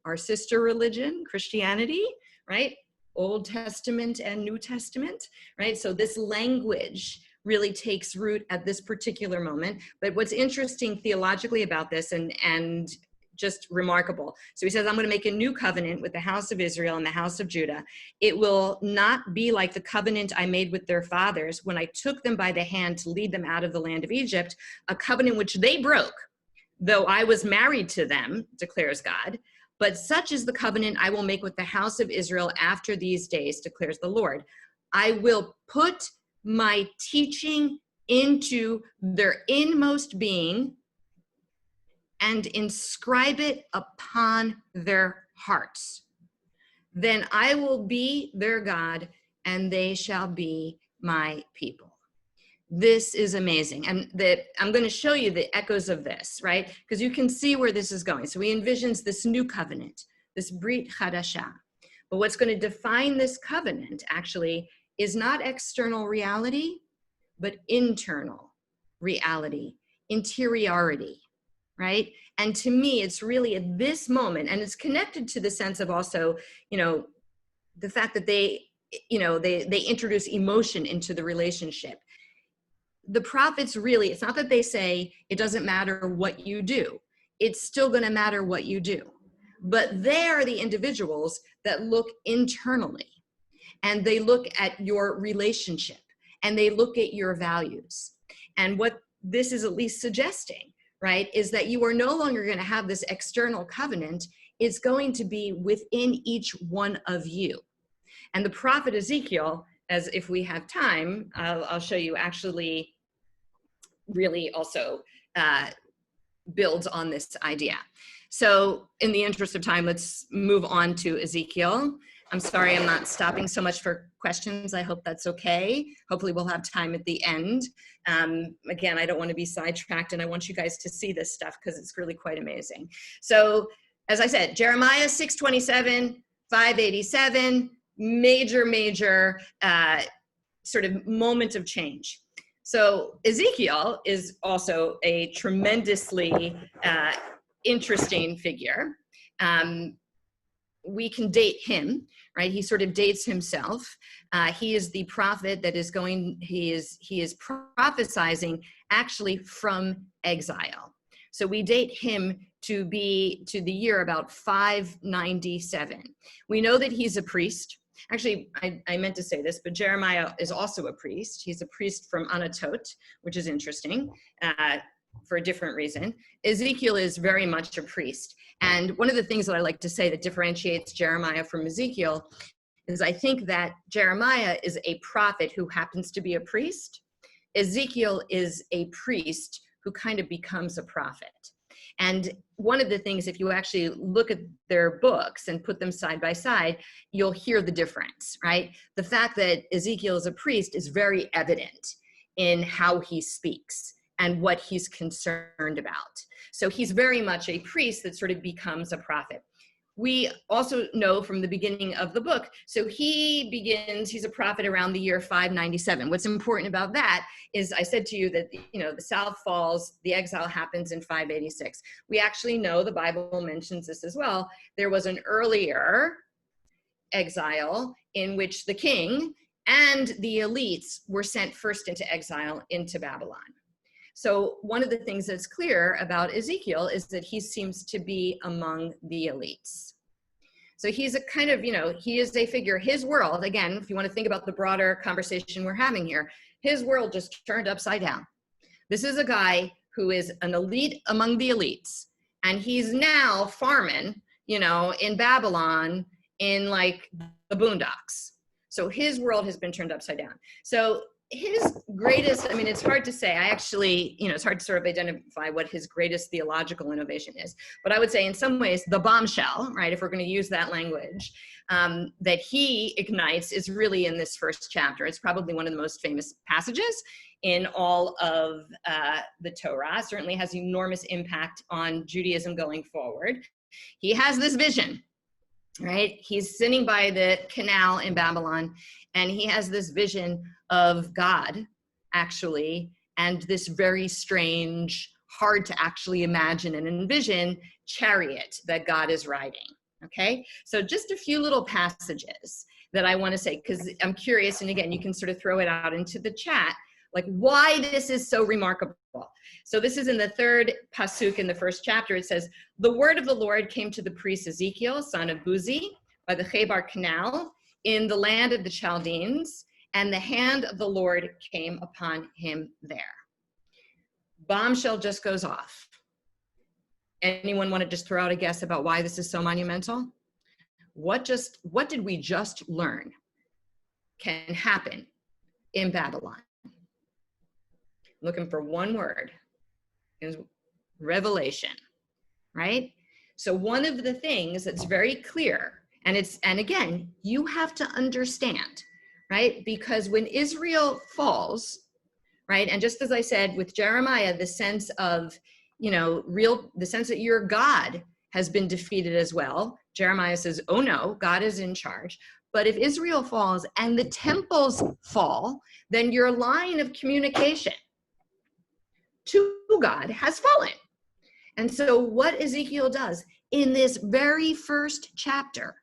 our sister religion, Christianity, right? Old Testament and New Testament, right? So this language really takes root at this particular moment. But what's interesting theologically about this and just remarkable. So he says, I'm going to make a new covenant with the house of Israel and the house of Judah. It will not be like the covenant I made with their fathers when I took them by the hand to lead them out of the land of Egypt, a covenant which they broke, though I was married to them, declares God. But such is the covenant I will make with the house of Israel after these days, declares the Lord. I will put my teaching into their inmost being and inscribe it upon their hearts. Then I will be their God, and they shall be my people. This is amazing. And I'm going to show you the echoes of this, right? Because you can see where this is going. So he envisions this new covenant, this Brit Chadashah. But what's going to define this covenant actually is not external reality, but internal reality, interiority, right? And to me, it's really at this moment, and it's connected to the sense of also, the fact that they introduce emotion into the relationship. The prophets really, it's not that they say it doesn't matter what you do. It's still going to matter what you do. But they are the individuals that look internally, and they look at your relationship, and they look at your values. And what this is at least suggesting, right, is that you are no longer going to have this external covenant. It's going to be within each one of you. And the prophet Ezekiel, as if we have time, I'll show you, actually really also builds on this idea. So in the interest of time, let's move on to Ezekiel. I'm sorry I'm not stopping so much for questions. I hope that's okay. Hopefully we'll have time at the end. Again, I don't want to be sidetracked, and I want you guys to see this stuff because it's really quite amazing. So as I said, Jeremiah 6:27, 587, major sort of moment of change. So Ezekiel is also a tremendously interesting figure. We can date him, right? He sort of dates himself. He is the prophet that is going, he is prophesizing actually from exile. So we date him to be to the year about 597. We know that he's a priest. Actually, I meant to say this, but Jeremiah is also a priest. He's a priest from Anatot, which is interesting for a different reason. Ezekiel is very much a priest. And one of the things that I like to say that differentiates Jeremiah from Ezekiel is I think that Jeremiah is a prophet who happens to be a priest. Ezekiel is a priest who kind of becomes a prophet. And one of the things, if you actually look at their books and put them side by side, you'll hear the difference, right? The fact that Ezekiel is a priest is very evident in how he speaks and what he's concerned about. So he's very much a priest that sort of becomes a prophet. We also know from the beginning of the book, so he's a prophet around the year 597. What's important about that is I said to you that, the South falls, the exile happens in 586. We actually know, the Bible mentions this as well, there was an earlier exile in which the king and the elites were sent first into exile into Babylon. So one of the things that's clear about Ezekiel is that he seems to be among the elites. So he's a kind of, he is a figure, his world, again, if you want to think about the broader conversation we're having here, his world just turned upside down. This is a guy who is an elite among the elites, and he's now farming, in Babylon in like the boondocks. So his world has been turned upside down. So his greatest, it's hard to say, it's hard to sort of identify what his greatest theological innovation is, but I would say in some ways the bombshell, right, if we're going to use that language, that he ignites is really in this first chapter. It's probably one of the most famous passages in all of the Torah. It certainly has enormous impact on Judaism going forward. He has this vision, right? He's sitting by the Canal in Babylon, and he has this vision of God, actually, and this very strange, hard to actually imagine and envision chariot that God is riding, okay? So just a few little passages that I want to say, because I'm curious, and again, you can sort of throw it out into the chat, like why this is so remarkable. So this is in the third Pasuk in the first chapter. It says, the word of the Lord came to the priest Ezekiel, son of Buzi, by the Khebar Canal, in the land of the Chaldeans, and the hand of the Lord came upon him there. Bombshell just goes off. Anyone want to just throw out a guess about why this is so monumental? What did we just learn can happen in Babylon? Looking for one word, is revelation, right? So one of the things that's very clear, and again, you have to understand, right? Because when Israel falls, right? And just as I said with Jeremiah, the sense of, the sense that your God has been defeated as well. Jeremiah says, oh no, God is in charge. But if Israel falls and the temples fall, then your line of communication to God has fallen. And so what Ezekiel does in this very first chapter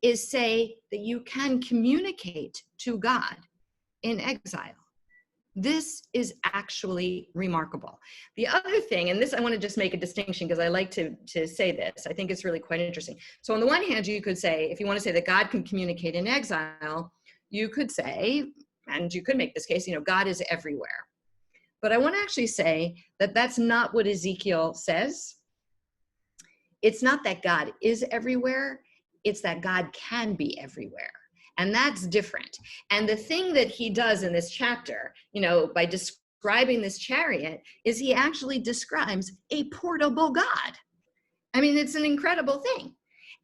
is say that you can communicate to God in exile. This is actually remarkable. The other thing, and this I want to just make a distinction because I like to say this, I think it's really quite interesting. So on the one hand, you could say, if you want to say that God can communicate in exile, you could say, and you could make this case, God is everywhere. But I want to actually say that that's not what Ezekiel says. It's not that God is everywhere. It's that God can be everywhere. And that's different. And the thing that he does in this chapter, by describing this chariot, is he actually describes a portable God. It's an incredible thing.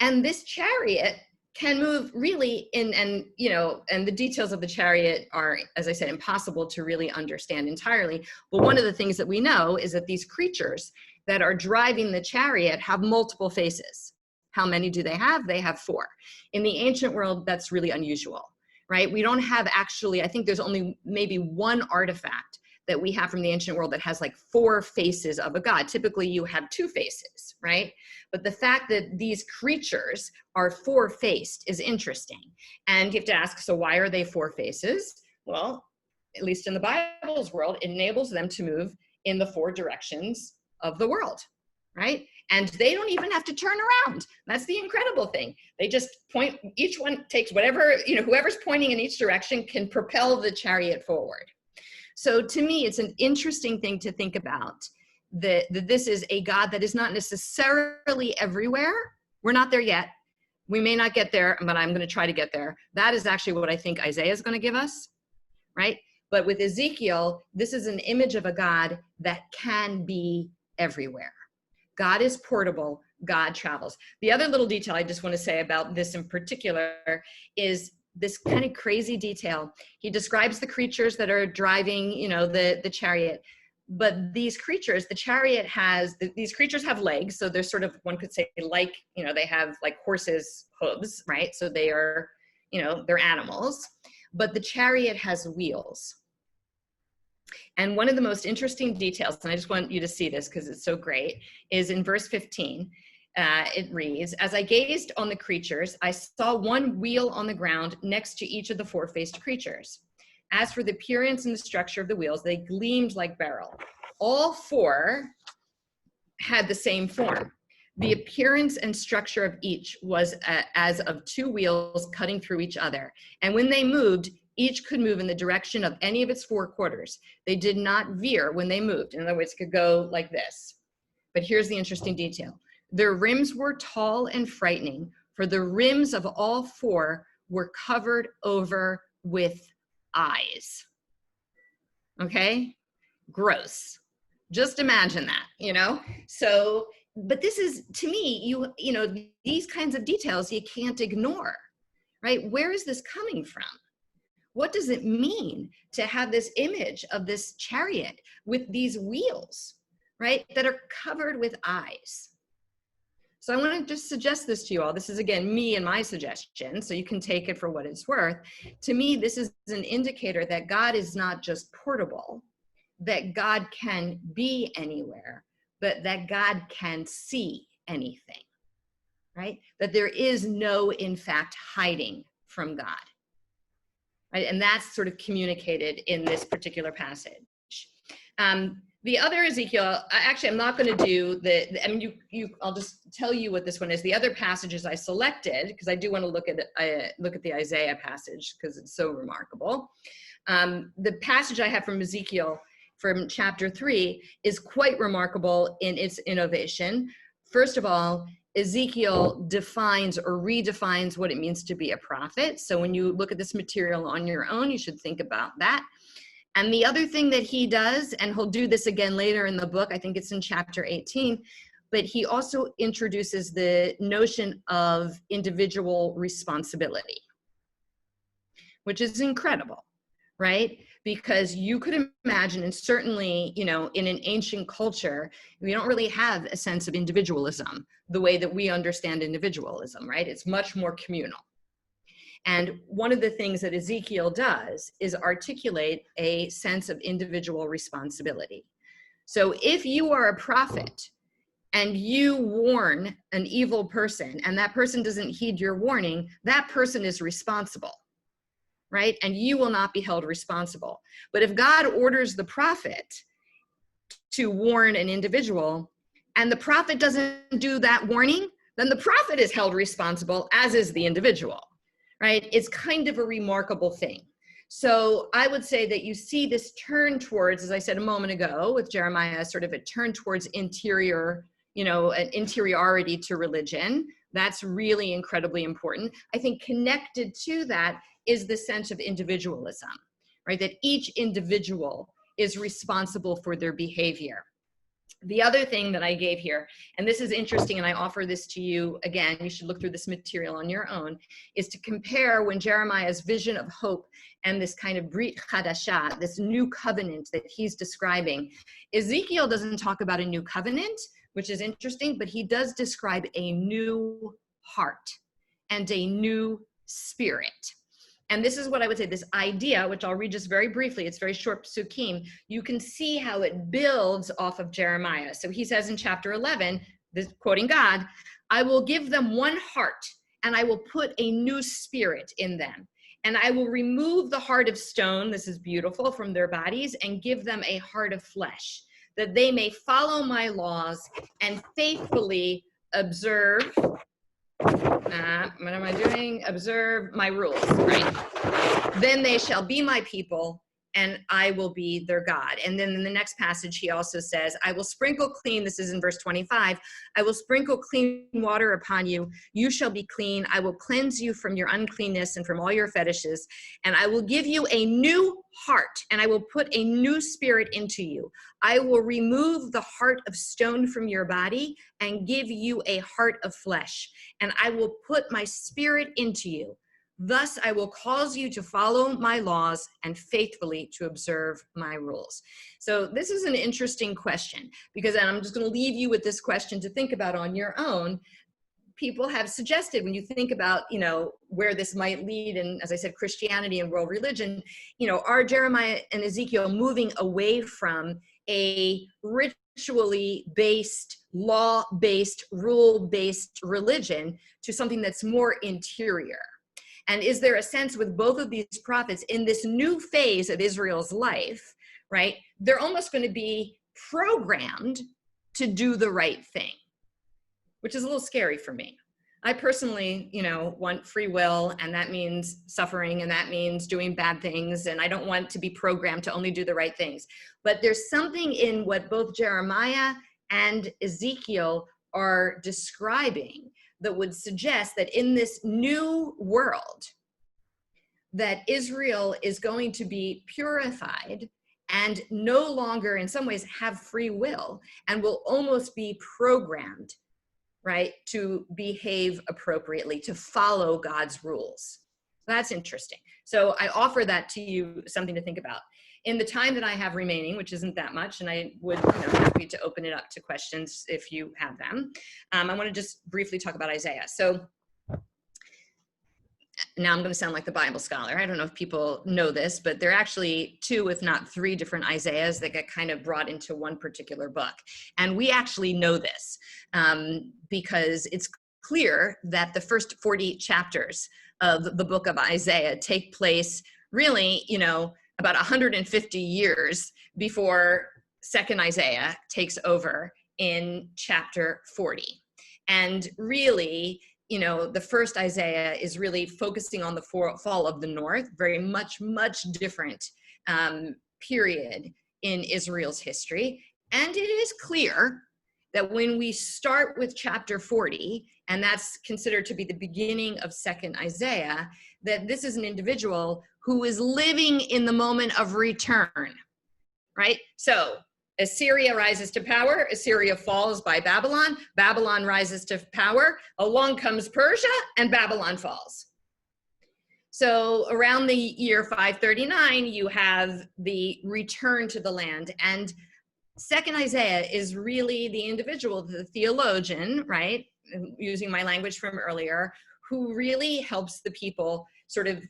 And this chariot can move really and the details of the chariot are, as I said, impossible to really understand entirely. But one of the things that we know is that these creatures that are driving the chariot have multiple faces. How many do they have? They have 4. In the ancient world, that's really unusual, right? We don't have actually, I think there's only maybe 1 artifact that we have from the ancient world that has like 4 faces of a god. Typically you have 2 faces, right? But the fact that these creatures are 4-faced is interesting. And you have to ask, so why are they 4 faces? Well, at least in the Bible's world, it enables them to move in the 4 directions of the world, right? And they don't even have to turn around. That's the incredible thing. They just point, each one takes whatever, whoever's pointing in each direction can propel the chariot forward. So to me, it's an interesting thing to think about, that this is a God that is not necessarily everywhere. We're not there yet. We may not get there, but I'm going to try to get there. That is actually what I think Isaiah is going to give us, right? But with Ezekiel, this is an image of a God that can be everywhere. God is portable. God travels. The other little detail I just want to say about this in particular is this kind of crazy detail. He describes the creatures that are driving, the chariot. But these creatures, the chariot has, these creatures have legs. So they're sort of, one could say like, they have like horses' hooves, right? So they are, they're animals. But the chariot has wheels. And one of the most interesting details, and I just want you to see this because it's so great, is in verse 15. It reads, as I gazed on the creatures, I saw 1 wheel on the ground next to each of the 4-faced creatures. As for the appearance and the structure of the wheels, they gleamed like beryl. All 4 had the same form. The appearance and structure of each was as of 2 wheels cutting through each other. And when they moved, each could move in the direction of any of its 4 quarters. They did not veer when they moved. In other words, it could go like this. But here's the interesting detail. Their rims were tall and frightening, for the rims of all 4 were covered over with eyes. Okay? Gross. Just imagine that, So, but this is, to me, these kinds of details you can't ignore, right? Where is this coming from? What does it mean to have this image of this chariot with these wheels, right, that are covered with eyes? So I want to just suggest this to you all. This is, again, me and my suggestion, so you can take it for what it's worth. To me, this is an indicator that God is not just portable, that God can be anywhere, but that God can see anything, right? That there is no, in fact, hiding from God, right? And that's sort of communicated in this particular passage. The other Ezekiel, actually, I'm not going to do I'll just tell you what this one is. The other passages I selected, because I do want to look at the Isaiah passage because it's so remarkable. The passage I have from Ezekiel from chapter 3 is quite remarkable in its innovation. First of all, Ezekiel defines or redefines what it means to be a prophet. So when you look at this material on your own, you should think about that. And the other thing that he does, and he'll do this again later in the book, I think it's in chapter 18, but he also introduces the notion of individual responsibility, which is incredible, right? Because you could imagine, and certainly, in an ancient culture, we don't really have a sense of individualism the way that we understand individualism, right? It's much more communal. And one of the things that Ezekiel does is articulate a sense of individual responsibility. So if you are a prophet and you warn an evil person and that person doesn't heed your warning, that person is responsible, right? And you will not be held responsible. But if God orders the prophet to warn an individual and the prophet doesn't do that warning, then the prophet is held responsible, as is the individual. Right? It's kind of a remarkable thing. So I would say that you see this turn towards, as I said a moment ago with Jeremiah, sort of a turn towards interior, an interiority to religion. That's really incredibly important. I think connected to that is the sense of individualism, right? That each individual is responsible for their behavior. The other thing that I gave here, and this is interesting, and I offer this to you, again, you should look through this material on your own, is to compare when Jeremiah's vision of hope and this kind of Brit Chadashah, this new covenant that he's describing. Ezekiel doesn't talk about a new covenant, which is interesting, but he does describe a new heart and a new spirit. And this is what I would say, this idea, which I'll read just very briefly, it's very short, Sukim, you can see how it builds off of Jeremiah. So he says in chapter 11, this, quoting God, I will give them one heart, and I will put a new spirit in them. And I will remove the heart of stone, this is beautiful, from their bodies, and give them a heart of flesh, that they may follow my laws and faithfully observe, what am I doing? Observe my rules, right? Then they shall be my people, and I will be their God. And then in the next passage, he also says, I will sprinkle clean, this is in verse 25, I will sprinkle clean water upon you. You shall be clean. I will cleanse you from your uncleanness and from all your fetishes. And I will give you a new heart, and I will put a new spirit into you. I will remove the heart of stone from your body and give you a heart of flesh. And I will put my spirit into you. Thus I will cause you to follow my laws and faithfully to observe my rules. So this is an interesting question, because, and I'm just going to leave you with this question to think about on your own. People have suggested, when you think about, you know, where this might lead, and as I said, Christianity and world religion, you know, are Jeremiah and Ezekiel moving away from a ritually based, law-based, rule-based religion to something that's more interior? And is there a sense with both of these prophets in this new phase of Israel's life, right? They're almost going to be programmed to do the right thing, which is a little scary for me. I personally, you know, want free will, and that means suffering, and that means doing bad things, and I don't want to be programmed to only do the right things. But there's something in what both Jeremiah and Ezekiel are describing that would suggest that in this new world, that Israel is going to be purified and no longer, in some ways, have free will, and will almost be programmed, right, to behave appropriately, to follow God's rules. That's interesting. So I offer that to you, something to think about. In the time that I have remaining, which isn't that much, and I would, you know, happy to open it up to questions if you have them. I want to just briefly talk about Isaiah. So now I'm going to sound like the Bible scholar. I don't know if people know this, but there are actually 2, if not 3 different Isaiahs that get kind of brought into one particular book. And we actually know this because it's clear that the first 40 chapters of the book of Isaiah take place really, you know, about 150 years before second Isaiah takes over in chapter 40. And really, you know, the first Isaiah is really focusing on the fall of the north, very much different period in Israel's history. And it is clear that when we start with chapter 40, and that's considered to be the beginning of second Isaiah, that this is an individual who is living in the moment of return, right? So Assyria rises to power, Assyria falls by Babylon, Babylon rises to power, along comes Persia, and Babylon falls. So around the year 539, you have the return to the land. And second Isaiah is really the individual, the theologian, right, using my language from earlier, who really helps the people sort of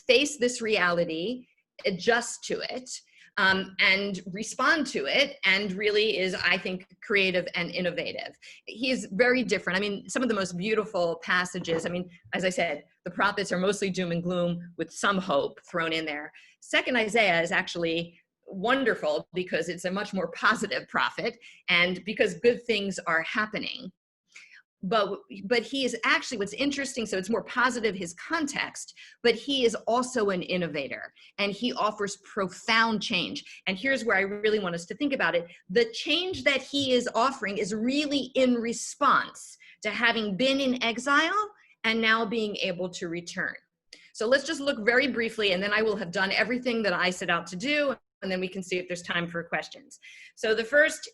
face this reality, adjust to it, and respond to it, and really is, I think, creative and innovative. He is very different. I mean, some of the most beautiful passages, I mean, as I said, the prophets are mostly doom and gloom with some hope thrown in there. Second Isaiah is actually wonderful because it's a much more positive prophet, and because good things are happening. But he is actually, what's interesting, so it's more positive, his context, but he is also an innovator, and he offers profound change. And here's where I really want us to think about it. The change that he is offering is really in response to having been in exile and now being able to return. So let's just look very briefly, and then I will have done everything that I set out to do, and then we can see if there's time for questions. So the first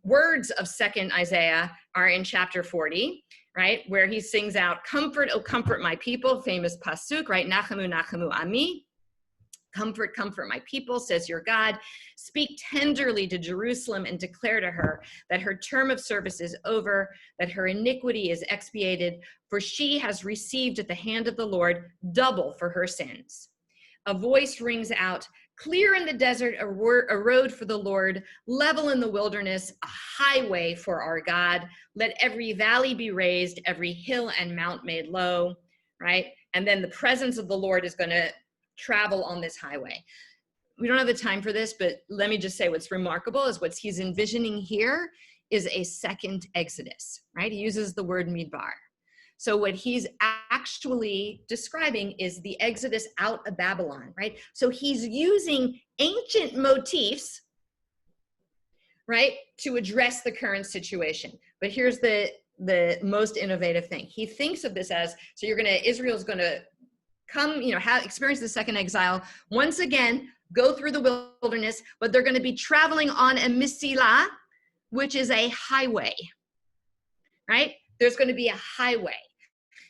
words of second Isaiah are in chapter 40, right, where he sings out, "Comfort, O comfort my people," famous Pasuk, right, "Nachamu, Nachamu Ami." Comfort, comfort my people, says your God. Speak tenderly to Jerusalem and declare to her that her term of service is over, that her iniquity is expiated, for she has received at the hand of the Lord double for her sins. A voice rings out, clear in the desert a road for the Lord, level in the wilderness a highway for our God. Let every valley be raised, every hill and mount made low, right? And then the presence of the Lord is going to travel on this highway. We don't have the time for this, but let me just say what's remarkable is what he's envisioning here is a second Exodus, right? He uses the word midbar. So what he's actually describing is the Exodus out of Babylon, right? So he's using ancient motifs, right, to address the current situation. But here's the most innovative thing. He thinks of this as, so Israel's gonna come, experience the second exile, once again, go through the wilderness, but they're gonna be traveling on a Mesilah, which is a highway, right? There's gonna be a highway.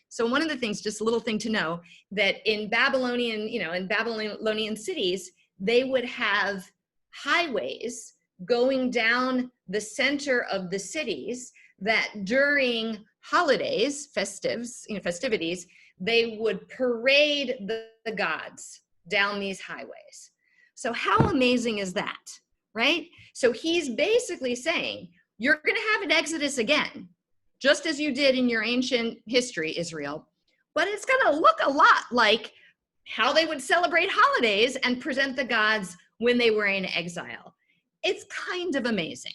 So one of the things, just a little thing to know, that in Babylonian cities, they would have highways going down the center of the cities that during holidays, festivities, they would parade the gods down these highways. So how amazing is that, right? So he's basically saying, you're going to have an Exodus again, just as you did in your ancient history, Israel, but it's going to look a lot like how they would celebrate holidays and present the gods when they were in exile. It's kind of amazing,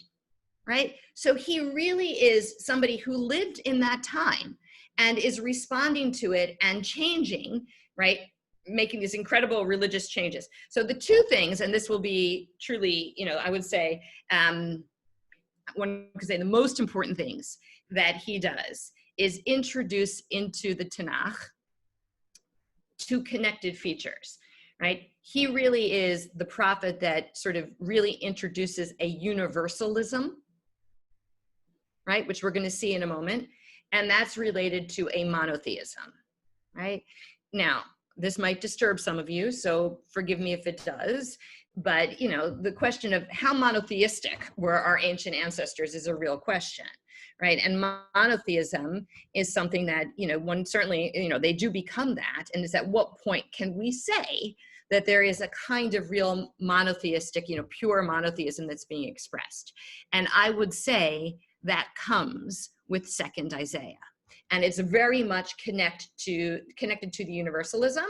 right? So he really is somebody who lived in that time and is responding to it and changing, right? Making these incredible religious changes. So the two things, and this will be truly, I would say, one could say the most important things that he does is introduce into the Tanakh two connected features, right? He really is the prophet that sort of really introduces a universalism, right? Which we're going to see in a moment. And that's related to a monotheism, right? Now, this might disturb some of you, so forgive me if it does. But, the question of how monotheistic were our ancient ancestors is a real question, right? And monotheism is something that, one certainly, they do become that. And is at what point can we say that there is a kind of real monotheistic, pure monotheism that's being expressed? And I would say that comes with second Isaiah. And it's very much connected to the universalism.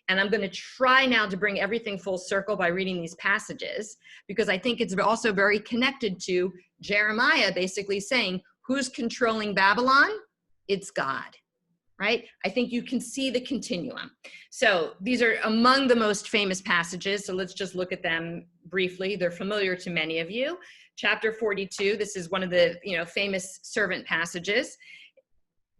And I'm going to try now to bring everything full circle by reading these passages, because I think it's also very connected to Jeremiah basically saying, who's controlling Babylon? It's God, right? I think you can see the continuum. So these are among the most famous passages. So let's just look at them briefly. They're familiar to many of you. Chapter 42, this is one of the famous servant passages.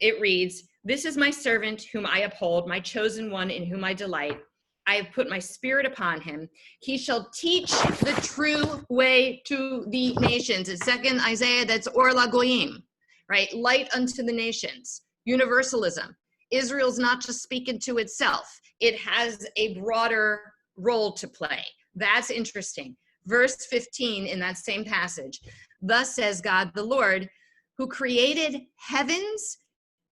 It reads, "This is my servant whom I uphold, my chosen one in whom I delight. I have put my spirit upon him. He shall teach the true way to the nations." It's second Isaiah, that's Or LaGoyim, right? Light unto the nations. Universalism. Israel's not just speaking to itself. It has a broader role to play. That's interesting. Verse 15 in that same passage. "Thus says God the Lord, who created heavens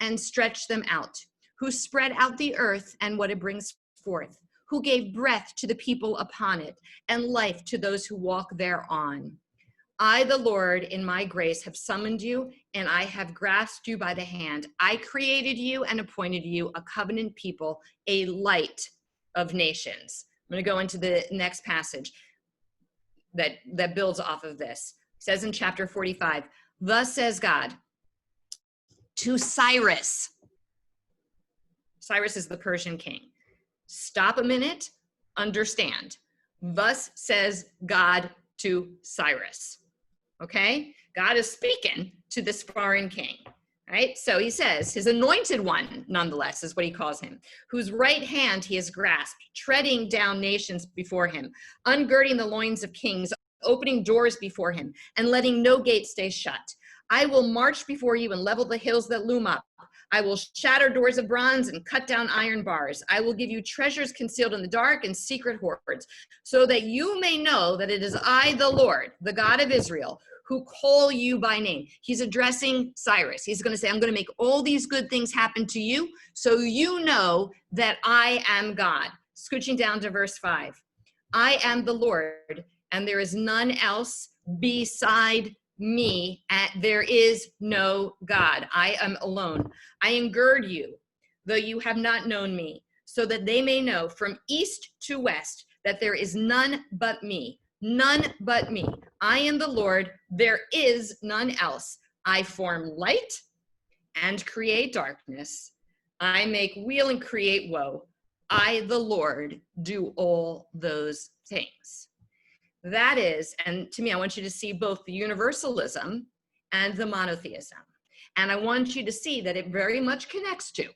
and stretched them out, who spread out the earth and what it brings forth, who gave breath to the people upon it and life to those who walk thereon. I, the Lord, in my grace have summoned you, and I have grasped you by the hand. I created you and appointed you a covenant people, a light of nations." I'm going to go into the next passage that builds off of this. It says in chapter 45, "Thus says God to Cyrus." Cyrus is the Persian king. Stop a minute, understand. Thus says God to Cyrus. Okay? God is speaking to this foreign king, right? So he says, his anointed one, nonetheless, is what he calls him, whose right hand he has grasped, treading down nations before him, ungirding the loins of kings, opening doors before him, and letting no gate stay shut. I will march before you and level the hills that loom up. I will shatter doors of bronze and cut down iron bars. I will give you treasures concealed in the dark and secret hoards, so that you may know that it is I, the Lord, the God of Israel, who call you by name. He's addressing Cyrus. He's going to say, I'm going to make all these good things happen to you, so you know that I am God. Scooching down to verse 5. I am the Lord, and there is none else beside me, and there is no God. I am alone. I engird you, though you have not known me, so that they may know from east to west that there is none but me. None but me. I am the Lord, there is none else. I form light and create darkness. I make weal and create woe. I, the Lord, do all those things. That is, and to me, I want you to see both the universalism and the monotheism. And I want you to see that it very much connects to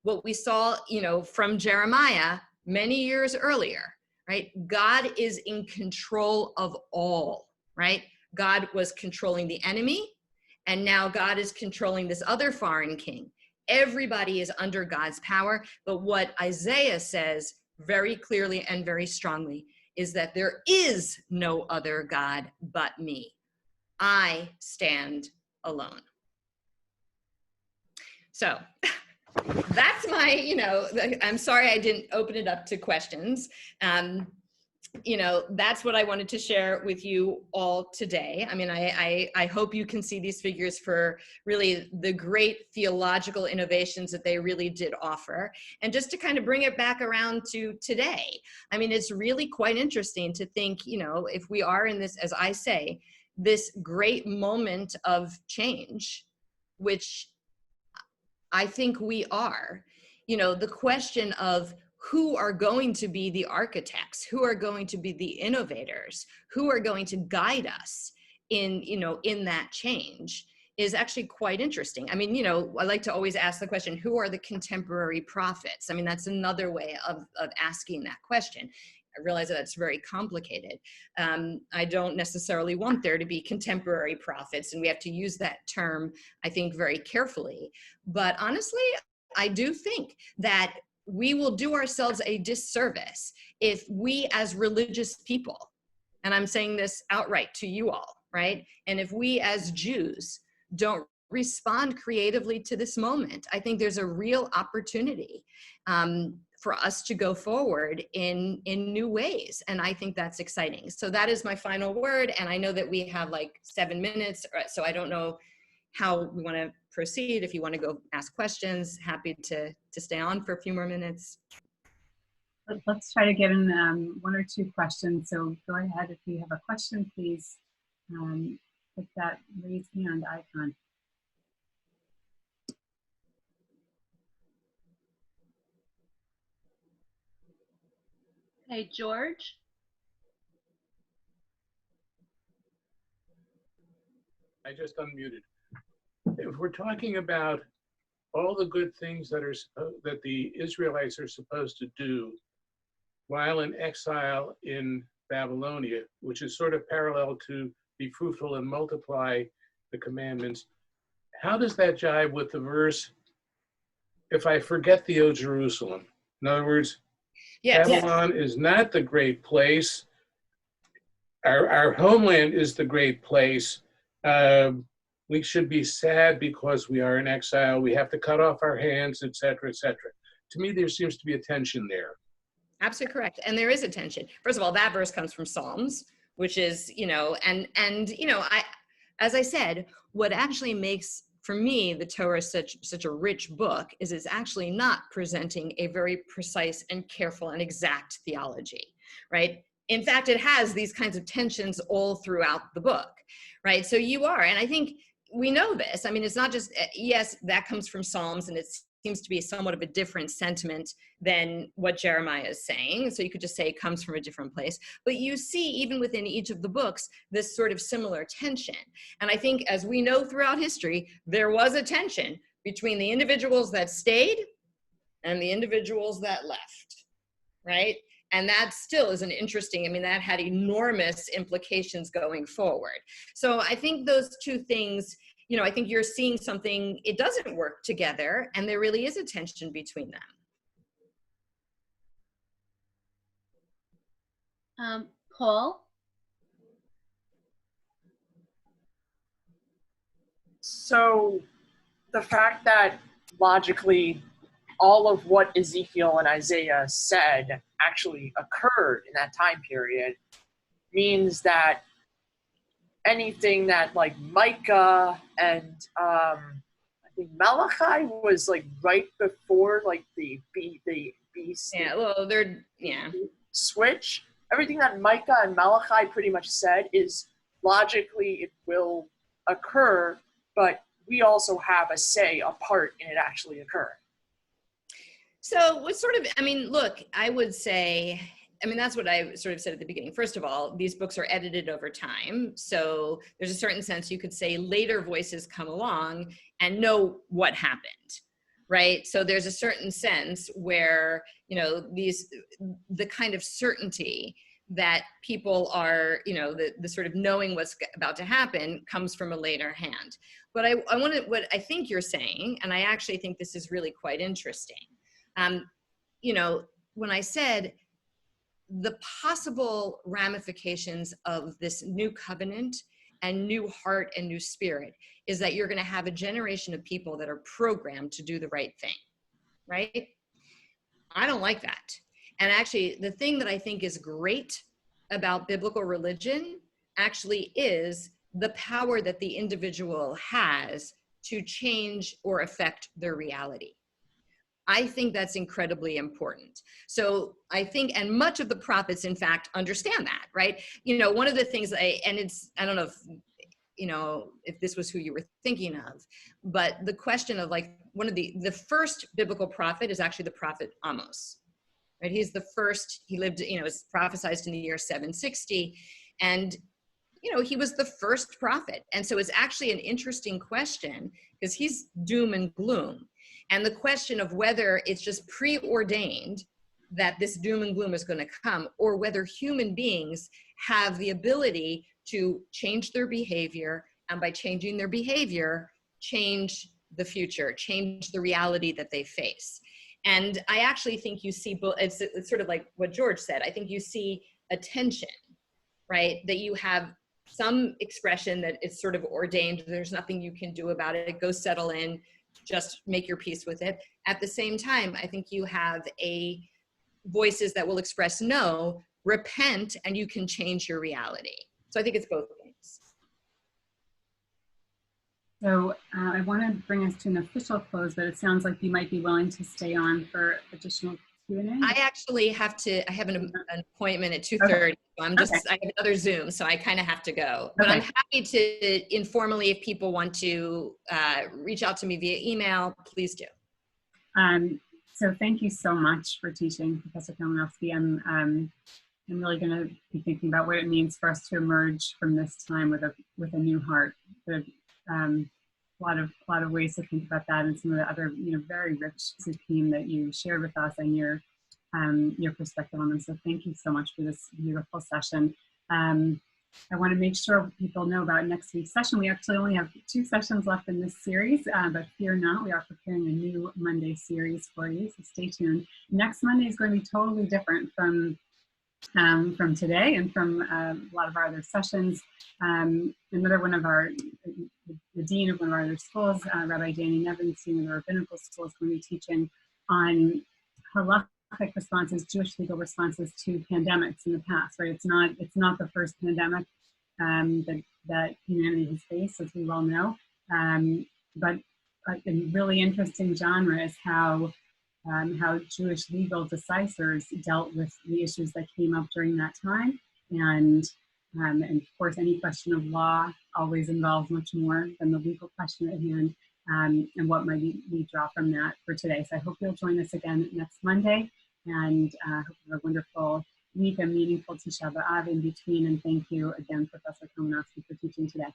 what we saw, from Jeremiah many years earlier, right? God is in control of all, right? God was controlling the enemy, and now God is controlling this other foreign king. Everybody is under God's power, but what Isaiah says very clearly and very strongly is that there is no other God but me. I stand alone. So that's my, I'm sorry I didn't open it up to questions. That's what I wanted to share with you all today. I mean, I hope you can see these figures for really the great theological innovations that they really did offer. And just to kind of bring it back around to today, I mean, it's really quite interesting to think, if we are in this, as I say, this great moment of change, which I think we are, the question of who are going to be the architects, who are going to be the innovators, who are going to guide us in that change is actually quite interesting. I mean, I like to always ask the question, who are the contemporary prophets? I mean, that's another way of asking that question. I realize that it's very complicated. I don't necessarily want there to be contemporary prophets, and we have to use that term, I think, very carefully. But honestly, I do think that we will do ourselves a disservice if we as religious people, and I'm saying this outright to you all, right? And if we as Jews don't respond creatively to this moment, I think there's a real opportunity for us to go forward in new ways. And I think that's exciting. So that is my final word. And I know that we have like 7 minutes, so I don't know how we want to proceed. If you want to go ask questions, happy to stay on for a few more minutes. Let's try to get in 1 or 2 questions. So go ahead. If you have a question, please click that raise hand icon. Hey, George. I just unmuted. If we're talking about all the good things that the Israelites are supposed to do while in exile in Babylonia, which is sort of parallel to be fruitful and multiply the commandments, how does that jive with the verse, if I forget thee, O Jerusalem? In other words, yes. Babylon is not the great place. Our homeland is the great place. We should be sad because we are in exile. We have to cut off our hands, et cetera, et cetera. To me, there seems to be a tension there. Absolutely correct. And there is a tension. First of all, that verse comes from Psalms, which is, as I said, what actually makes, for me, the Torah such a rich book is it's actually not presenting a very precise and careful and exact theology, right? In fact, it has these kinds of tensions all throughout the book, right? So you are, and I think we know this. I mean, it's not just, yes, that comes from Psalms, and it seems to be somewhat of a different sentiment than what Jeremiah is saying. So you could just say it comes from a different place. But you see, even within each of the books, this sort of similar tension. And I think, as we know throughout history, there was a tension between the individuals that stayed and the individuals that left, right? And that still is an interesting, I mean, that had enormous implications going forward. So I think those two things you know, I think you're seeing something, it doesn't work together, and there really is a tension between them. Paul? So the fact that logically all of what Ezekiel and Isaiah said actually occurred in that time period means that anything that like Micah and I think Malachi was like right before like the beast switch. Everything that Micah and Malachi pretty much said is logically it will occur, but we also have a say, a part in it actually occurring. So what sort of, I mean, look, I would say, I mean, that's what I sort of said at the beginning. First of all, these books are edited over time. So there's a certain sense you could say later voices come along and know what happened, right? So there's a certain sense where, you know, the kind of certainty that people are, you know, the sort of knowing what's about to happen comes from a later hand. But what I think you're saying, and I actually think this is really quite interesting. You know, when I said the possible ramifications of this new covenant and new heart and new spirit is that you're going to have a generation of people that are programmed to do the right thing, right? I don't like that. And actually, the thing that I think is great about biblical religion actually is the power that the individual has to change or affect their reality. I think that's incredibly important. So I think, and much of the prophets, in fact, understand that, right? You know, one of the things I don't know if, you know, if this was who you were thinking of, but the question of like, one of the first biblical prophet is actually the prophet Amos, right? He's the first, he lived, you know, was prophesied in the year 760. And, you know, he was the first prophet. And so it's actually an interesting question because he's doom and gloom. And the question of whether it's just preordained that this doom and gloom is going to come, or whether human beings have the ability to change their behavior, and by changing their behavior, change the future, change the reality that they face. And I actually think you see, it's sort of like what George said, I think you see a tension, right? That you have some expression that it's sort of ordained, there's nothing you can do about it, go settle in, just make your peace with it. At the same time, I think you have voices that will express no, repent, and you can change your reality. So I think it's both things. So I want to bring us to an official close, but it sounds like you might be willing to stay on for additional Q&A. I actually have an appointment at 2:30. Okay. So I have another Zoom, so I kind of have to go. But I'm happy to informally, if people want to reach out to me via email, please do. So thank you so much for teaching, Professor Kalmanofsky. I'm really going to be thinking about what it means for us to emerge from this time with a new heart. A lot of ways to think about that, and some of the other, you know, very rich Sukim that you shared with us and your perspective on them. So thank you so much for this beautiful session. I want to make sure people know about next week's session. We actually only have 2 sessions left in this series, but fear not, we are preparing a new Monday series for you, so stay tuned. Next Monday is going to be totally different from today and from a lot of our other sessions. Another one of the dean of one of our other schools, Rabbi Danny Nevins, dean of the rabbinical school, is going to be teaching on halakhic responses, Jewish legal responses to pandemics in the past, right? It's not the first pandemic that humanity has faced, as we well know. But a really interesting genre is how Jewish legal decisors dealt with the issues that came up during that time. And of course, any question of law always involves much more than the legal question at hand. And what might we draw from that for today. So I hope you'll join us again next Monday, and hope you have a wonderful week, a meaningful Tisha B'Av in between. And thank you again, Professor Kalmanofsky, for teaching today.